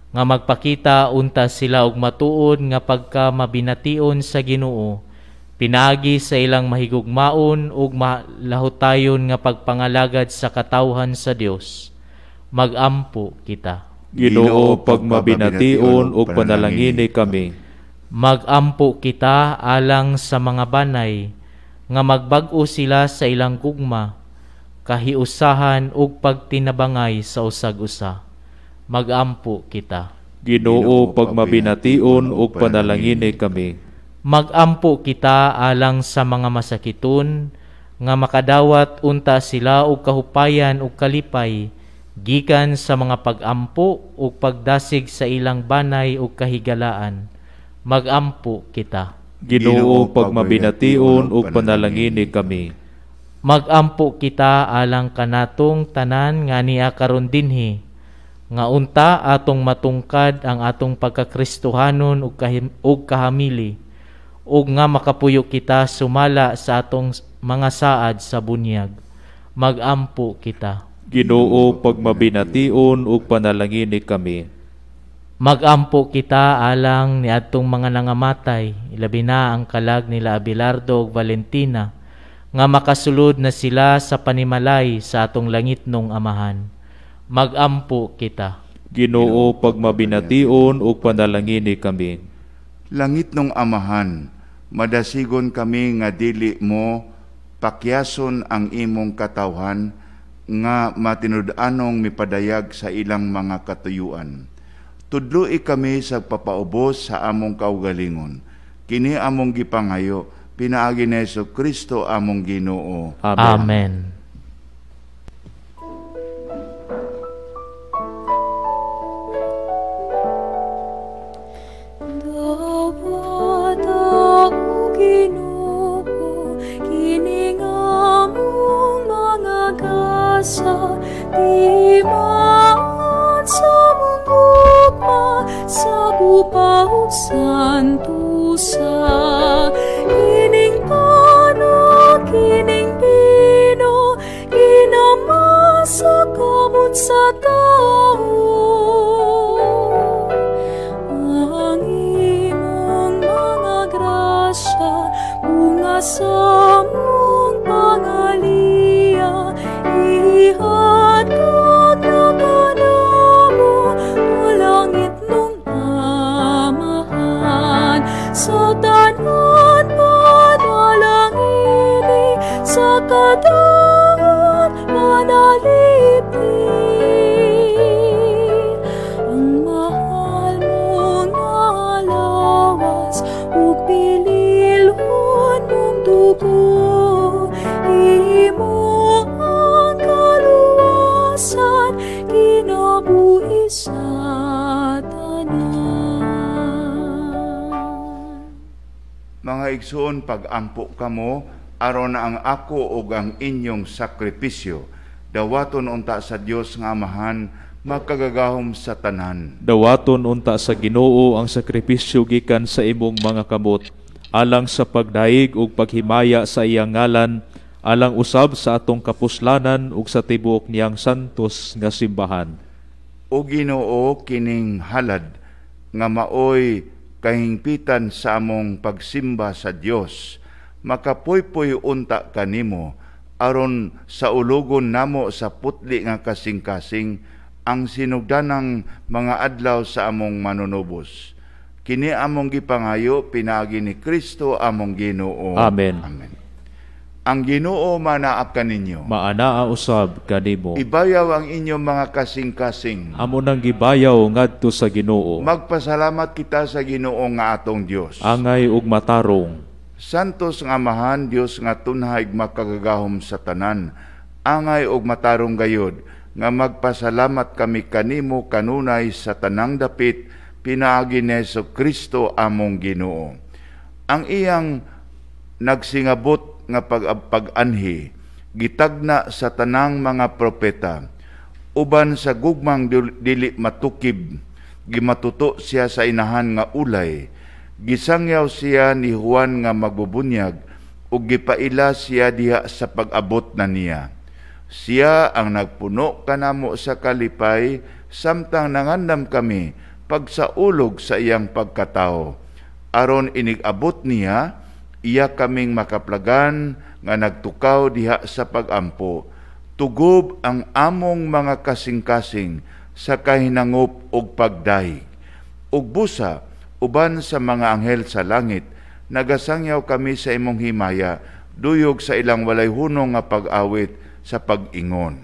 nga magpakita unta sila og matuod nga pagka mabination sa Ginoo, pinagi sa ilang mahigugmaon ug malahutayon nga pagpangalagad sa katawhan sa Dios. Magampo kita. Ginoo, pag mabination og panalangini kami. Magampo kita alang sa mga banay nga magbag-o sila sa ilang gugma, kahiusahan ug pagtinabangay sa usag-usa. Magampo kita. Ginoo, pag mabination og panalangini kami. Magampo kita alang sa mga masakiton nga makadawat unta sila og kahupayan ug kalipay gikan sa mga pagampo ug pagdasig sa ilang banay ug kahigalaan. Magampo kita. Ginoo, pag mabination og panalangini kami. Magampo kita alang kanatong tanan nga niya karon dinhi, nga unta atong matungkad ang atong pagkakristohanon ug kahamili, ug nga makapuyo kita sumala sa atong mga saad sa bunyag. Magampo kita. Ginoo, pag mabination og panalangini kami. Magampo kita alang ni atong mga nangamatay, ilabi na ang kalag nila Abelardo ug Valentina, nga makasulod na sila sa panimalay sa atong langitnong Amahan. Magampo kita. Ginoo, pag mabination og panalangini kami. Langitnong Amahan, madasigon kami nga dili mo pakyason ang imong katawhan nga matinud-anong mipadayag sa ilang mga katuyuan. Tudloi kami sa papaubos sa among kaugalingon. Kini among gipangayo, pinaagi ni Jesucristo among Ginoo. Amen. Dawat ako, Ginoo, kining among mga gasa, di maan sa sa bupaw santusa, kining panon, kining pino, kinamasa kamot sa tao. Ang imong mga grasya, bunga sa mong pangalia, ihat kag nakanamo, langit nung Amahan, sa tanan panalangini, sa katawan manalipin. Ang mahal mong alawas, ug pililhon mong dugo, imo ang kaluwasan, kinabuhi sa Mga igsoon, pag-ampo kamo, aron na ang ako ug ang inyong sakripisyo, dawaton unta sa Dios nga Amahan, makagagahom sa tanan. Dawaton unta sa Ginoo ang sakripisyo gikan sa imong mga kamot, alang sa pagdaig ug paghimaya sa iyang ngalan, alang usab sa atong kapuslanan ug sa tibuok niyang santos nga simbahan. O Ginoo, kining halad nga maoy kahingpitan sa among pagsimba sa Dios, makapoy-poy unta kanimo, aron sa ulogon namo sa putli nga kasing-kasing ang sinugdanang mga adlaw sa among manunubos. Kini among gipangayo pinaagi ni Kristo among Ginoo. Amen. Amen. Ang Ginoo manaap kaninyo. Maanaa usab kanimo. Ibayaw ang inyong mga kasing-kasing. Amo nang gibayaw ngadto sa Ginoo. Magpasalamat kita sa Ginoo nga atong Dios. Angay ug matarong. Santos nga Amahan, Dios nga tunhay makagagahom sa tanan. Angay ug matarong gayod nga magpasalamat kami kanimo kanunay sa tanang dapit pinaagi ni Kristo among Ginoo. Ang iyang nagsingabot nga pag-anhi gitagna sa tanang mga propeta, uban sa gugmang dili matukib, gimatuto siya sa inahan nga ulay, gisangyaw siya ni Juan nga magbubunyag, ug gipaila siya diha sa pag-abot na niya. Siya ang nagpuno kanamo sa kalipay, samtang nangandam kami pagsaulog sa iyang pagkatao. Aron inig-abot niya, iya kaming makaplagan nga nagtukaw diha sa pagampo. Tugob ang among mga kasing-kasing sa kahinangop ug pagdahig. Ug busa, uban sa mga anghel sa langit, nagasangyaw kami sa imong himaya, duyog sa ilang walay hunong nga pag-awit sa pag-ingon.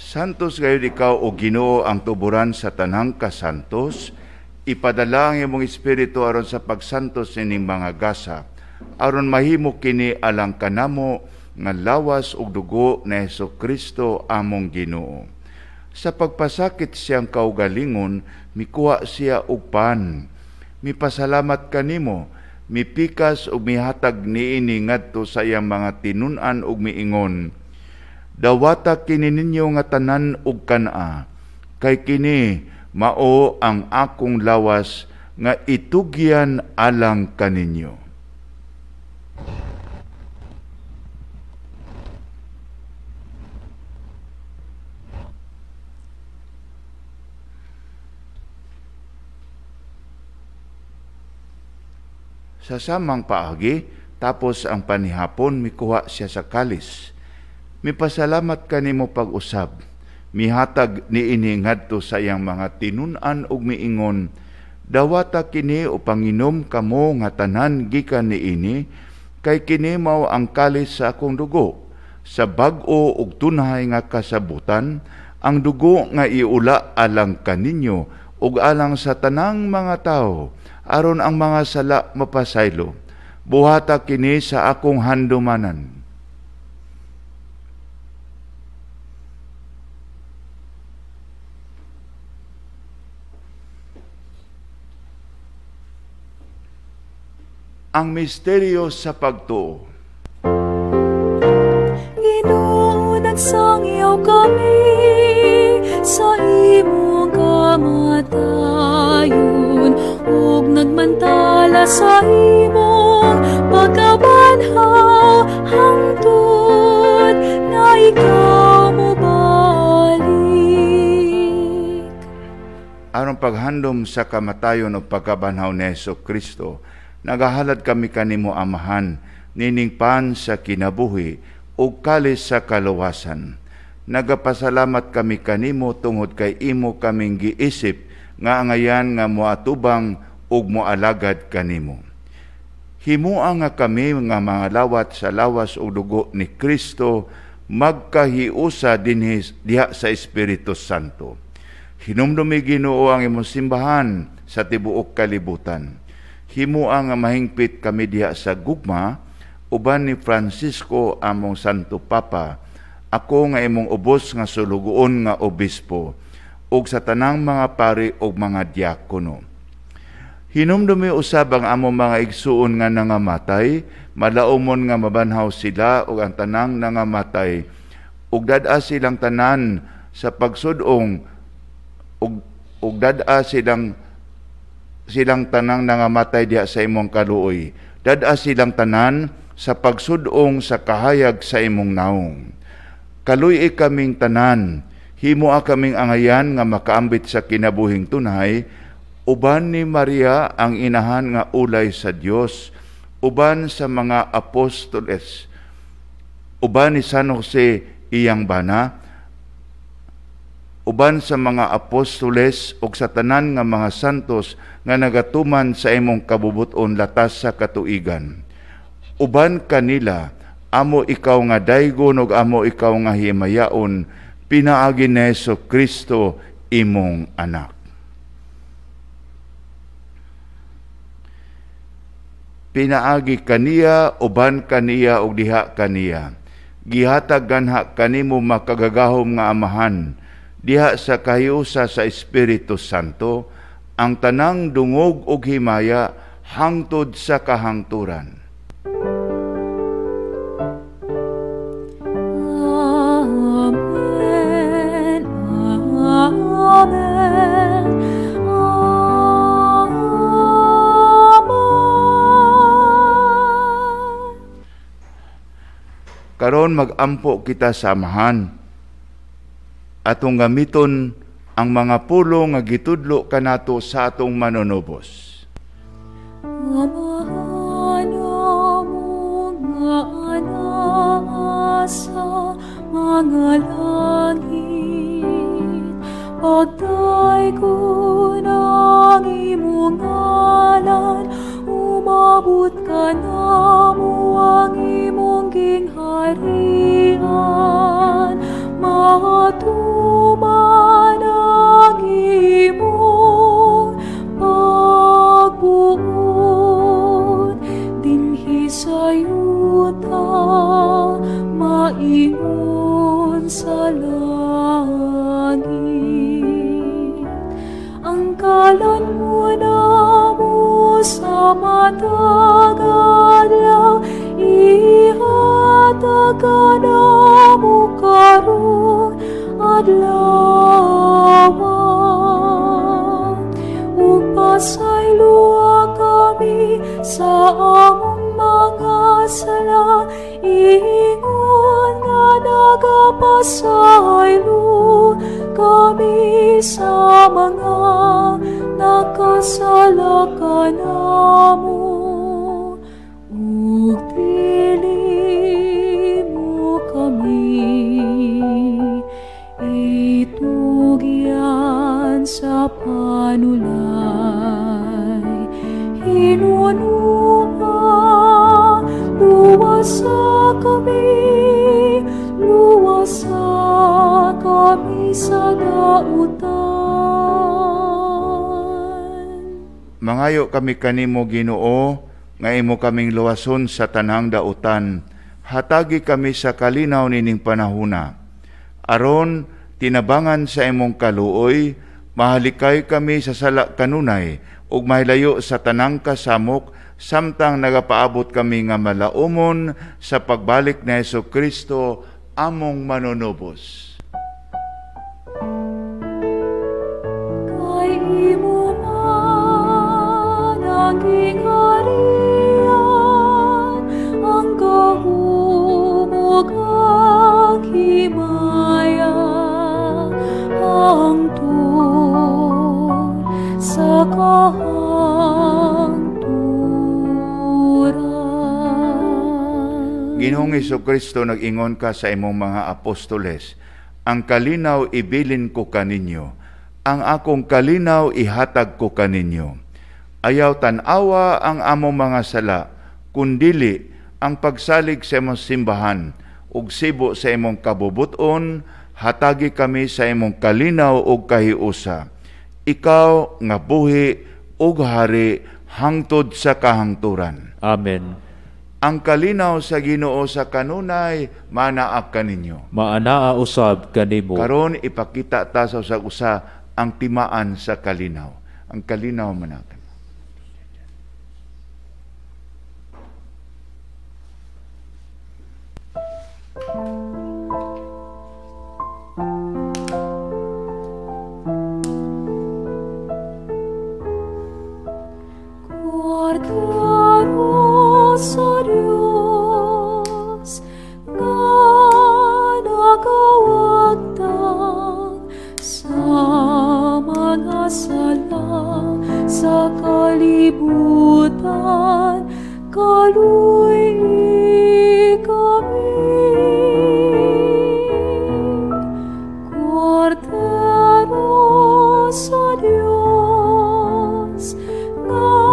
Santos gayud ikaw o Ginoo ang tuburan sa tanang kasantos, ipadala ang imong espiritu aron sa pagsantos ining mga gasa, aron mahimo kini alang kanamo nga lawas ug dugo ni Kristo among Ginoo. Sa pagpasakit siyang kaugalingon, mikuha siya og pan. Mipasalamat kanimo, mipikas ug mihatag niini ngadto sa iyang mga tinun-an ug miingon, dawata kini ninyo nga tanan ug kana, kay kini mao ang akong lawas nga itugyan alang kaninyo. Sa samang paagi, tapos ang panihapon, mikuha siya sa kalis. Mipasalamat kanimo pag-usab, mihatag niini ngadto sa iyang mga tinun-an ug miingon, dawata kini o panginom kamo nga tanan gikan niini, kay kini mao ang kalis sa akong dugo, sa bag-o ug tunhay nga kasabutan, ang dugo nga iula alang kaninyo ug alang sa tanang mga tao, aron ang mga sala mapasaylo. Buhata kini sa akong handumanan. Ang misteryo sa pagtuo. Ginoo, nagsangyaw kami sa imong kamatayon, ug nagmantala sa imong pagkabanhaw, hangtod na ikaw mo balik. Aron paghandom sa kamatayon o pagkabanhaw ni Jesu-Kristo, nagahalad kami kanimo Amahan, niningpan sa kinabuhi o kalis sa kaluwasan. Nagapasalamat kami kanimo tungod kay imo kaming giisip nga angayan nga moatubang ug moalagad kanimo. Himua nga kami nga mga lawat sa lawas ug dugo ni Kristo magkahiusa diha sa Espiritu Santo. Hinumdumi Ginoo ang imong simbahan sa tibuok kalibutan. Himua nga mahingpit kami diha sa gugma uban ni Francisco among Santo Papa, ako nga imong ubos nga sulugoon nga obispo, ug sa tanang mga pari ug mga diakono. Hinumdumi usab ang among mga igsuon nga nangamatay, malaumon nga mabanhaw sila ug ang tanang nangamatay, ug dad-a silang tanan sa pagsudong ug dad-a silang tanang nangamatay diha sa imong kaluoy. Dad-a silang tanan sa pagsudong sa kahayag sa imong naong. Kaluy kaming tanan, himoa kaming angayan nga makaambit sa kinabuhing tunay, uban ni Maria ang inahan nga ulay sa Dios, uban sa mga apostoles, uban ni San Jose iyang bana, uban sa mga apostoles ug sa tanan nga mga santos nga nagatuman sa imong kabubuton latas sa katuigan. Uban kanila, amo ikaw nga daygon ug amo ikaw nga himayaon, pinaagi ni Jesu-Kristo imong anak. Pinaagi kaniya, uban kaniya ug diha kaniya. Gihatag ganha kanimo makagagahom nga Amahan, diha sa kahiusa sa Espiritu Santo, ang tanang dungog ug himaya hangtod sa kahangturan. Amen. Amen. Karon magampo kita sa Amahan, atong gamiton ang mga pulong nga gitudlo kanato sa atong manunubos. Amahan mo nga anak sa mga langit, pagday ko ng imong ngalan, umabot ka na mo ang imong gingharian, matuman ang imong pagbuot, dinhi sa yuta maingon sa langit. Ang kalan mo na mo sa matag adlaw, ihatag ka na mo karon adlaw. Ug pasayloa kami sa among mga sala, ingon nga nagapasaylo kami sa mga nakasala kanamo. Ug dili mo kami itugyan sa panulay, hinunua luwasa kami sa dautan. Mangayo kami kanimo Ginoo, nga imo kaming luwason sa tanang dautan, hatagi kami sa kalinaw nining panahuna. Aron tinabangan sa imong kaluoy, mahalikay kami sa sala kanunay, ug mahilayo sa tanang kasamok, samtang nagapaabot kami nga malaumon sa pagbalik ni Jesu-Kristo among manunubos. Kay imo man ang gingharian, ang kahumog ang himaya, hangtod Ginoong Jesucristo, nag-ingon ka sa imong mga apostoles, ang kalinaw ibilin ko kaninyo, ang akong kalinaw ihatag ko kaninyo. Ayaw tanawa ang among mga sala, kundili ang pagsalig sa imong simbahan, ug sibo sa imong kabubuton, hatagi kami sa imong kalinaw ug kahiusa. Ikaw nga buhi ug hari hangtod sa kahangturan. Amen. Ang kalinaw sa Ginoo sa kanunay manaak kaninyo. Maanaa usab kanimo. Karon ipakita ta sa usag-usa ang timaan sa kalinaw. Ang kalinaw manakan. Sa Diyos nga nakawagtang sa mga sala sa kalibutan, kaluy kami. Cordero sa Diyos nga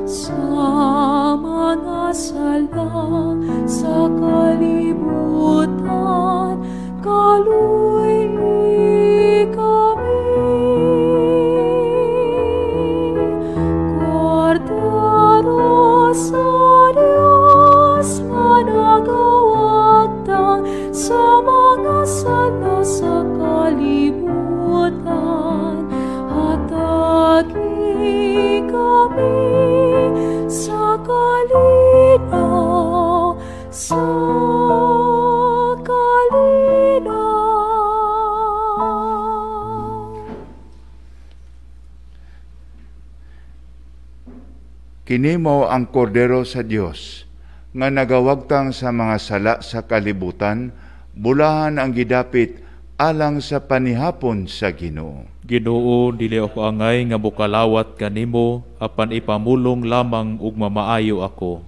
sa mga sala sa kalibutan, kaluy kami. Cordero sa Diyos nga nagawagtang sa mga sala sa kalibutan, hatagi kami sa kalinaw, sa kalinaw. Kini mao ang kordero sa Dios nga nagawagtang sa mga sala sa kalibutan, bulahan ang gidapit alang sa panihapon sa Ginoo. Ginoo, dili ako angay nga bukalawat kanimo, apan ipamulong lamang ug mamaayo ako.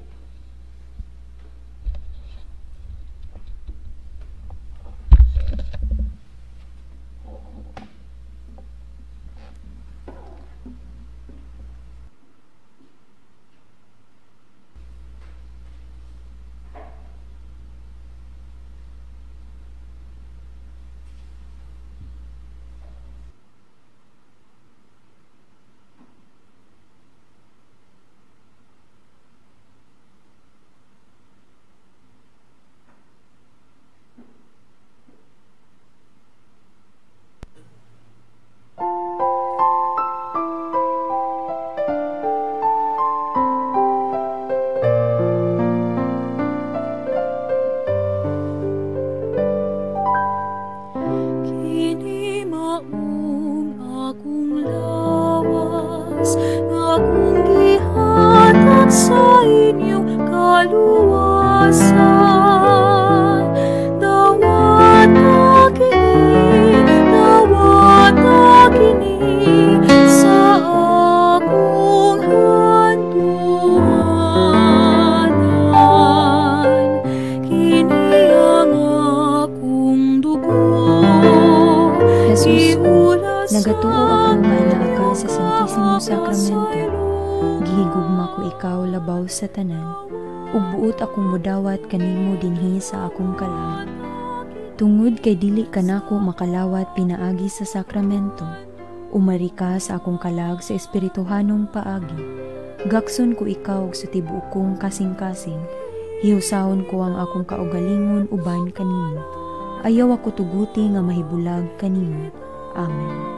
Nagatuo ako nga naa ka sa Santisimo Sakramento. Gihigugma ko ikaw labaw sa tanan, ug buot akong mudawat kanimo dinhi sa akong kalag. Tungod kay dili kanako makalawat pinaagi sa sakramento, umari ka sa akong kalag sa espirituhanong paagi. Gakson ko ikaw sa tibuok kong kasing-kasing, hiusahon ko ang akong kaugalingon uban kanimo. Ayaw ako tuguti nga mahibulag kanimo. Amen.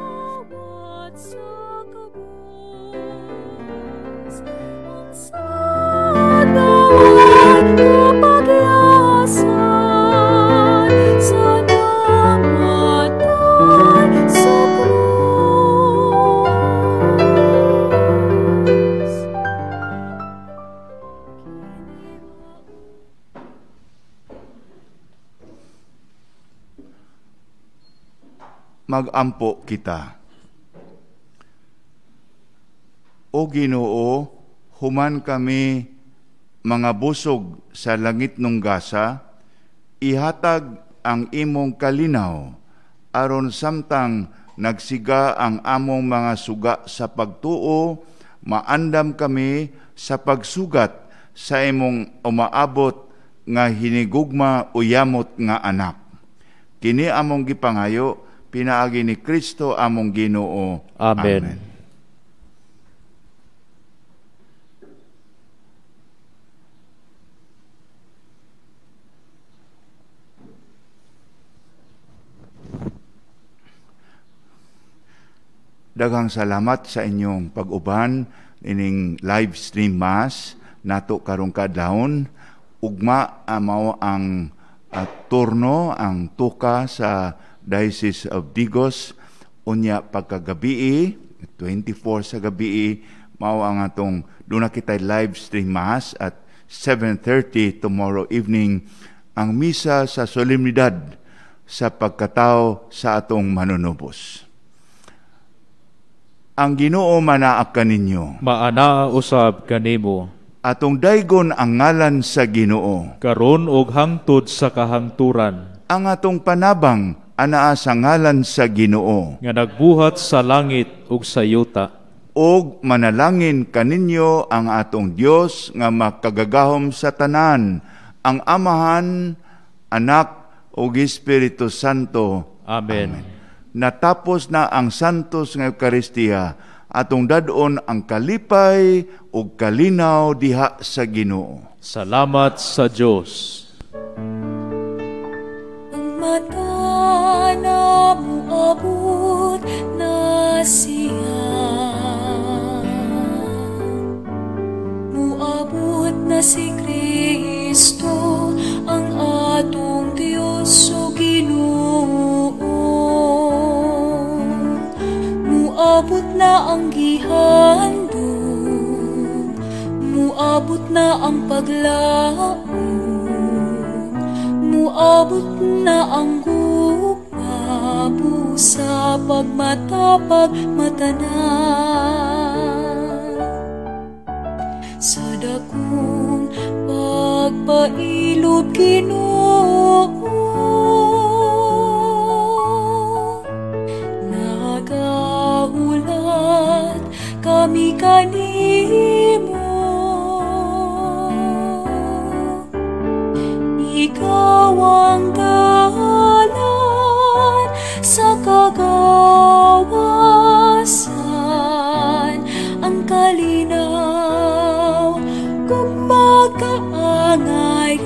Magampo kita. O Ginoo, human kami mga busog sa langit nung gasa, ihatag ang imong kalinaw, aron samtang nagsiga ang among mga suga sa pagtuo, maandam kami sa pagsugat sa imong umaabot nga hinigugma uyamot nga anak. Kini among gipangayo, pinaagi ni Kristo among Ginoo. Amen. Amen. Daghang salamat sa inyong pag-uban ining live stream mass nato karong kadlawon. Ugma mao ang turno, ang tuka sa Diocese of Digos. Unya pagkagabi, 24 sa gabi, mao ang atong duna kita live stream mass at 7:30 tomorrow evening ang misa sa solemnidad sa pagkatao sa atong manunubos. Ang Ginoo manaak kaninyo. Maana usab kanimo. Atong daygon ang ngalan sa Ginoo. Karon og hangtod sa kahangturan. Ang atong panabang anaa sa ngalan sa Ginoo. Nga nagbuhat sa langit ug sa yuta. Og manalangin kaninyo ang atong Dios nga makagagahom sa tanan, ang Amahan, Anak ug Espiritu Santo. Amen. Natapos na ang santos nga Eucharistia, atong dadon ang kalipay ug kalinaw diha sa Ginoo. Salamat sa Dios. Ang mata na muabot na siya, muabot na si Kristo, ang atong Diyos o Ginoo. Muabot na ang gihandog, muabot na ang paglaom, muabot na ang gugma, busa pagmatapag matanan. Sa dakong pagpailob Ginoo, nagahulat kami kanimo. Ikaw ang dalan sa kagawasan, ang kalinaw kung magkaangayan.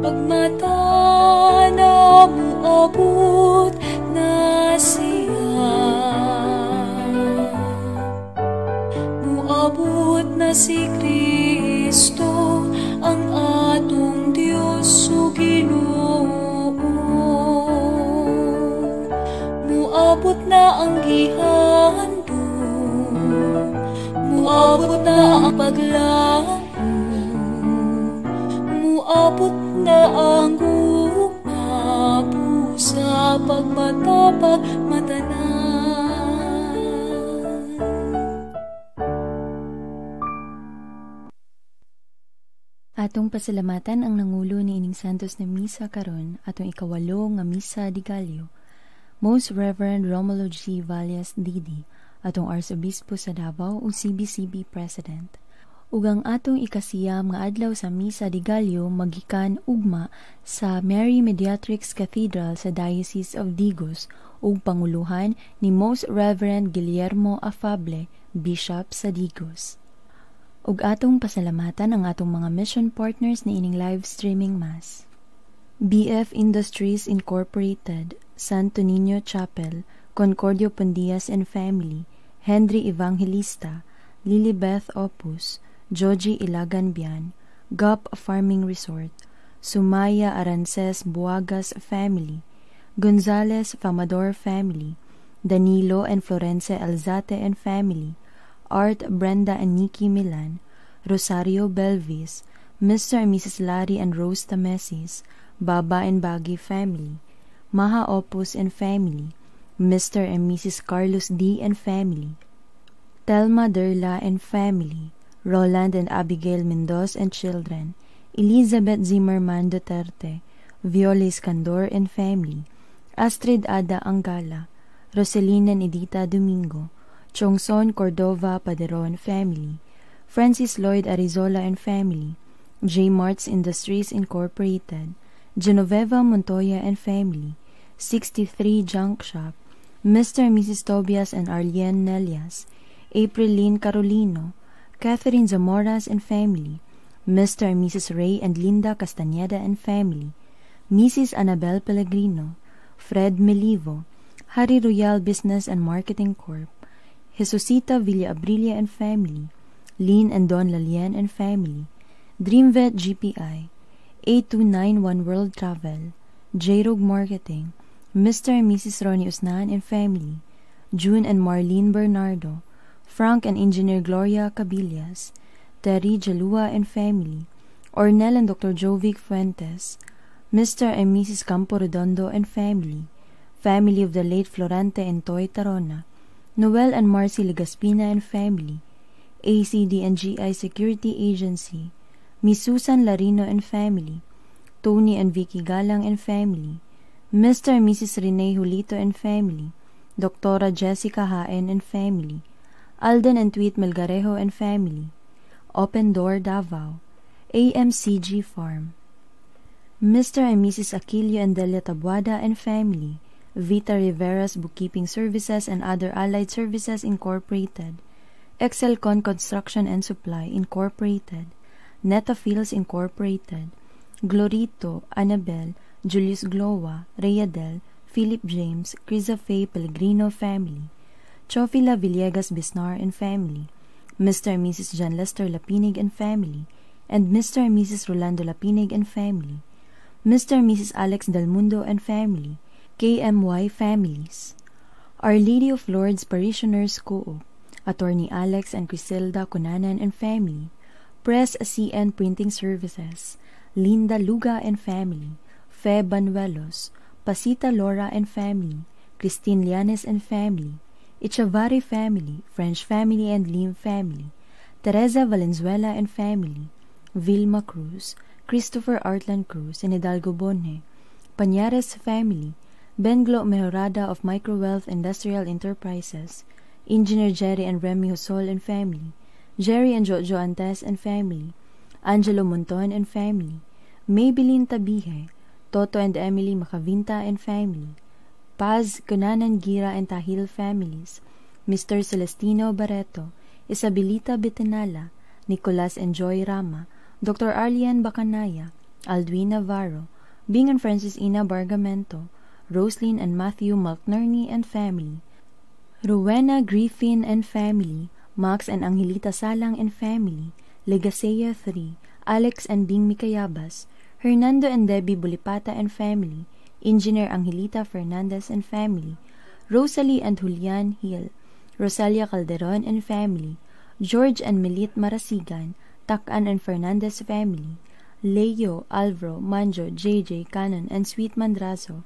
Pagmata na muabot na siya, muabot na si Kristo, ang atong Diyos o Ginoo. Muabot na ang gihandog, muabot na ang paglaom, muabot na ang gugma, busa pagmatapag matanan. Atong pasalamatan ang nangulo ni ining santos na misa karon, atong ikawalo nga misa di Gallio. Most Reverend Romulo G. Valles Didi, atong Arsobispo sa Davao ug CBCB President. Ug ang atong ikasiyam nga adlaw sa misa di Gallio magikan ugma sa Mary Mediatrix Cathedral sa Diocese of Digos ug panguluhan ni Most Reverend Guillermo Afable, Bishop sa Digos. Ug atong pasalamatan ang atong mga mission partners ni ining live streaming mass. BF Industries Incorporated, Santo Niño Chapel, Concordio Pondias and Family, Henry Evangelista, Lilibeth Opus, Joji Ilagan Bian, Gup Farming Resort, Sumaya Arances Buagas Family, Gonzales Famador Family, Danilo and Florence Alzate and Family, Art Brenda and Nikki Milan, Rosario Belvis, Mr. and Mrs. Larry and Rose Tamesis, Baba and Baggy Family, Maha Opus and Family, Mr. and Mrs. Carlos D. and Family, Telma Derla and family, Roland and Abigail Mendoz and children, Elizabeth Zimmerman Duterte, Viola Escandor and family, Astrid Ada Angala, Roselina Edita Domingo, Chongson Cordova Paderon family, Francis Lloyd Arizola and family, J. Marts Industries Incorporated, Genoveva Montoya and family, 63 Junk Shop, Mr. and Mrs. Tobias and Arlene Nelias, April Lynn Carolino, Catherine Zamoras and family, Mr. and Mrs. Ray and Linda Castañeda and family, Mrs. Annabel Pellegrino, Fred Melivo, Hari Royal Business and Marketing Corp., Jesusita Villa-Abrilia and family, Lynn and Don Lalien and family, Dreamvet GPI, 8291 World Travel, J-Rog Marketing, Mr. and Mrs. Ronnie Usnan and family, June and Marlene Bernardo, Frank and Engineer Gloria Cabillas, Terry Jalua and family, Ornel and Dr. Jovic Fuentes, Mr. and Mrs. Campo Redondo and family, family of the late Florante and Toy Tarona, Noel and Marcy Legaspina and family, ACD and GI Security Agency, Miss Susan Larino and family, Tony and Vicky Galang and family, Mr. and Mrs. Rene Julito and family, Dr. Jessica Haen and family, Alden and Tweet Melgarejo and family, Open Door Davao, AMCG Farm, Mr. and Mrs. Aquilio and Delia Tabuada and family, Vita Rivera's Bookkeeping Services and Other Allied Services Incorporated, Excelcon Construction and Supply Incorporated, Neta Fields Incorporated, Glorito, Annabel, Julius Glowa, Reyadel, Philip James, Crisa Faye Pellegrino family, Chofila Villegas Bisnar and family, Mr. and Mrs. John Lester Lapinig and family, and Mr. and Mrs. Rolando Lapinig and family, Mr. and Mrs. Alex Del Mundo and family, KMY families, Our Lady of Lourdes Parishioners Co-op, Attorney Alex and Criselda Cunanan and family, Press CN Printing Services, Linda Luga and family, Fe Banuelos, Pasita Laura and family, Christine Llanes and family, Echavarri family, French family and Lim family, Teresa Valenzuela and family, Vilma Cruz, Christopher Artland Cruz and Hidalgo Bonne, Pañares family, Benglo Mejorada of Microwealth Industrial Enterprises, Engineer Jerry and Remy Hosol and family, Jerry and Jojo Antes and family, Angelo Monton and family, Maybelline Tabihe, Toto and Emily Macavinta and family, Paz Cunanan Gira and Tahil families, Mr. Celestino Barreto, Isabelita Betenala, Nicolas and Joy Rama, Dr. Arlian Bacanaya, Aldwin Navarro, Bing and Francis Ina Bargamento, Roslyn and Matthew Malknerny and family, Rowena Griffin and family, Max and Angelita Salang and family, Legasea 3, Alex and Bing Mikayabas, Hernando and Debbie Bulipata and family, Engineer Angelita Fernandez and family, Rosalie and Julian Hill, Rosalia Calderon and family, George and Melit Marasigan, Takan and Fernandez family, Leo, Alvaro, Manjo, JJ, Canon, and Sweet Mandrazo,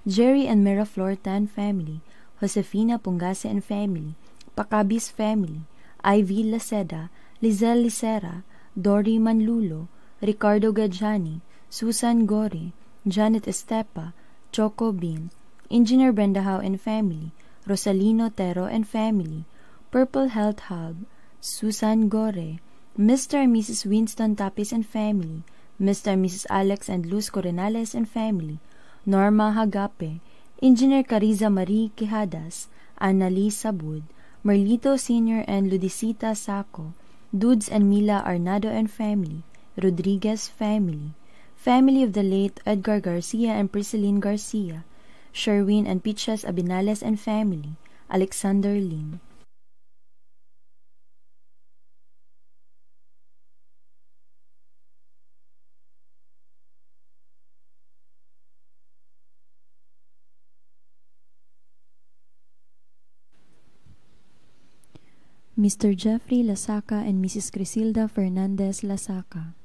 Jerry and Miraflor Tan family, Josefina Pungase and family, Pacabis family, Ivy Laceda, Lizelle Licera, Dory Manlulo, Ricardo Gajani, Susan Gore, Janet Estepa, Choco Bean, Engineer Brenda Howe and family, Rosalino Tero and family, Purple Health Hub, Susan Gore, Mr. and Mrs. Winston Tapis and family, Mr. and Mrs. Alex and Luz Coronales and family, Norma Hagape, Engineer Cariza Marie Quejadas, Annalise Sabud, Merlito Sr. and Ludicita Saco, Dudes and Mila Arnado and family, Rodriguez family, family of the late Edgar Garcia and Prisceline Garcia, Sherwin and Pichas Abinales and family, Alexander Lim. Mr. Jeffrey Lasaca and Mrs. Crisilda Fernandez Lasaca,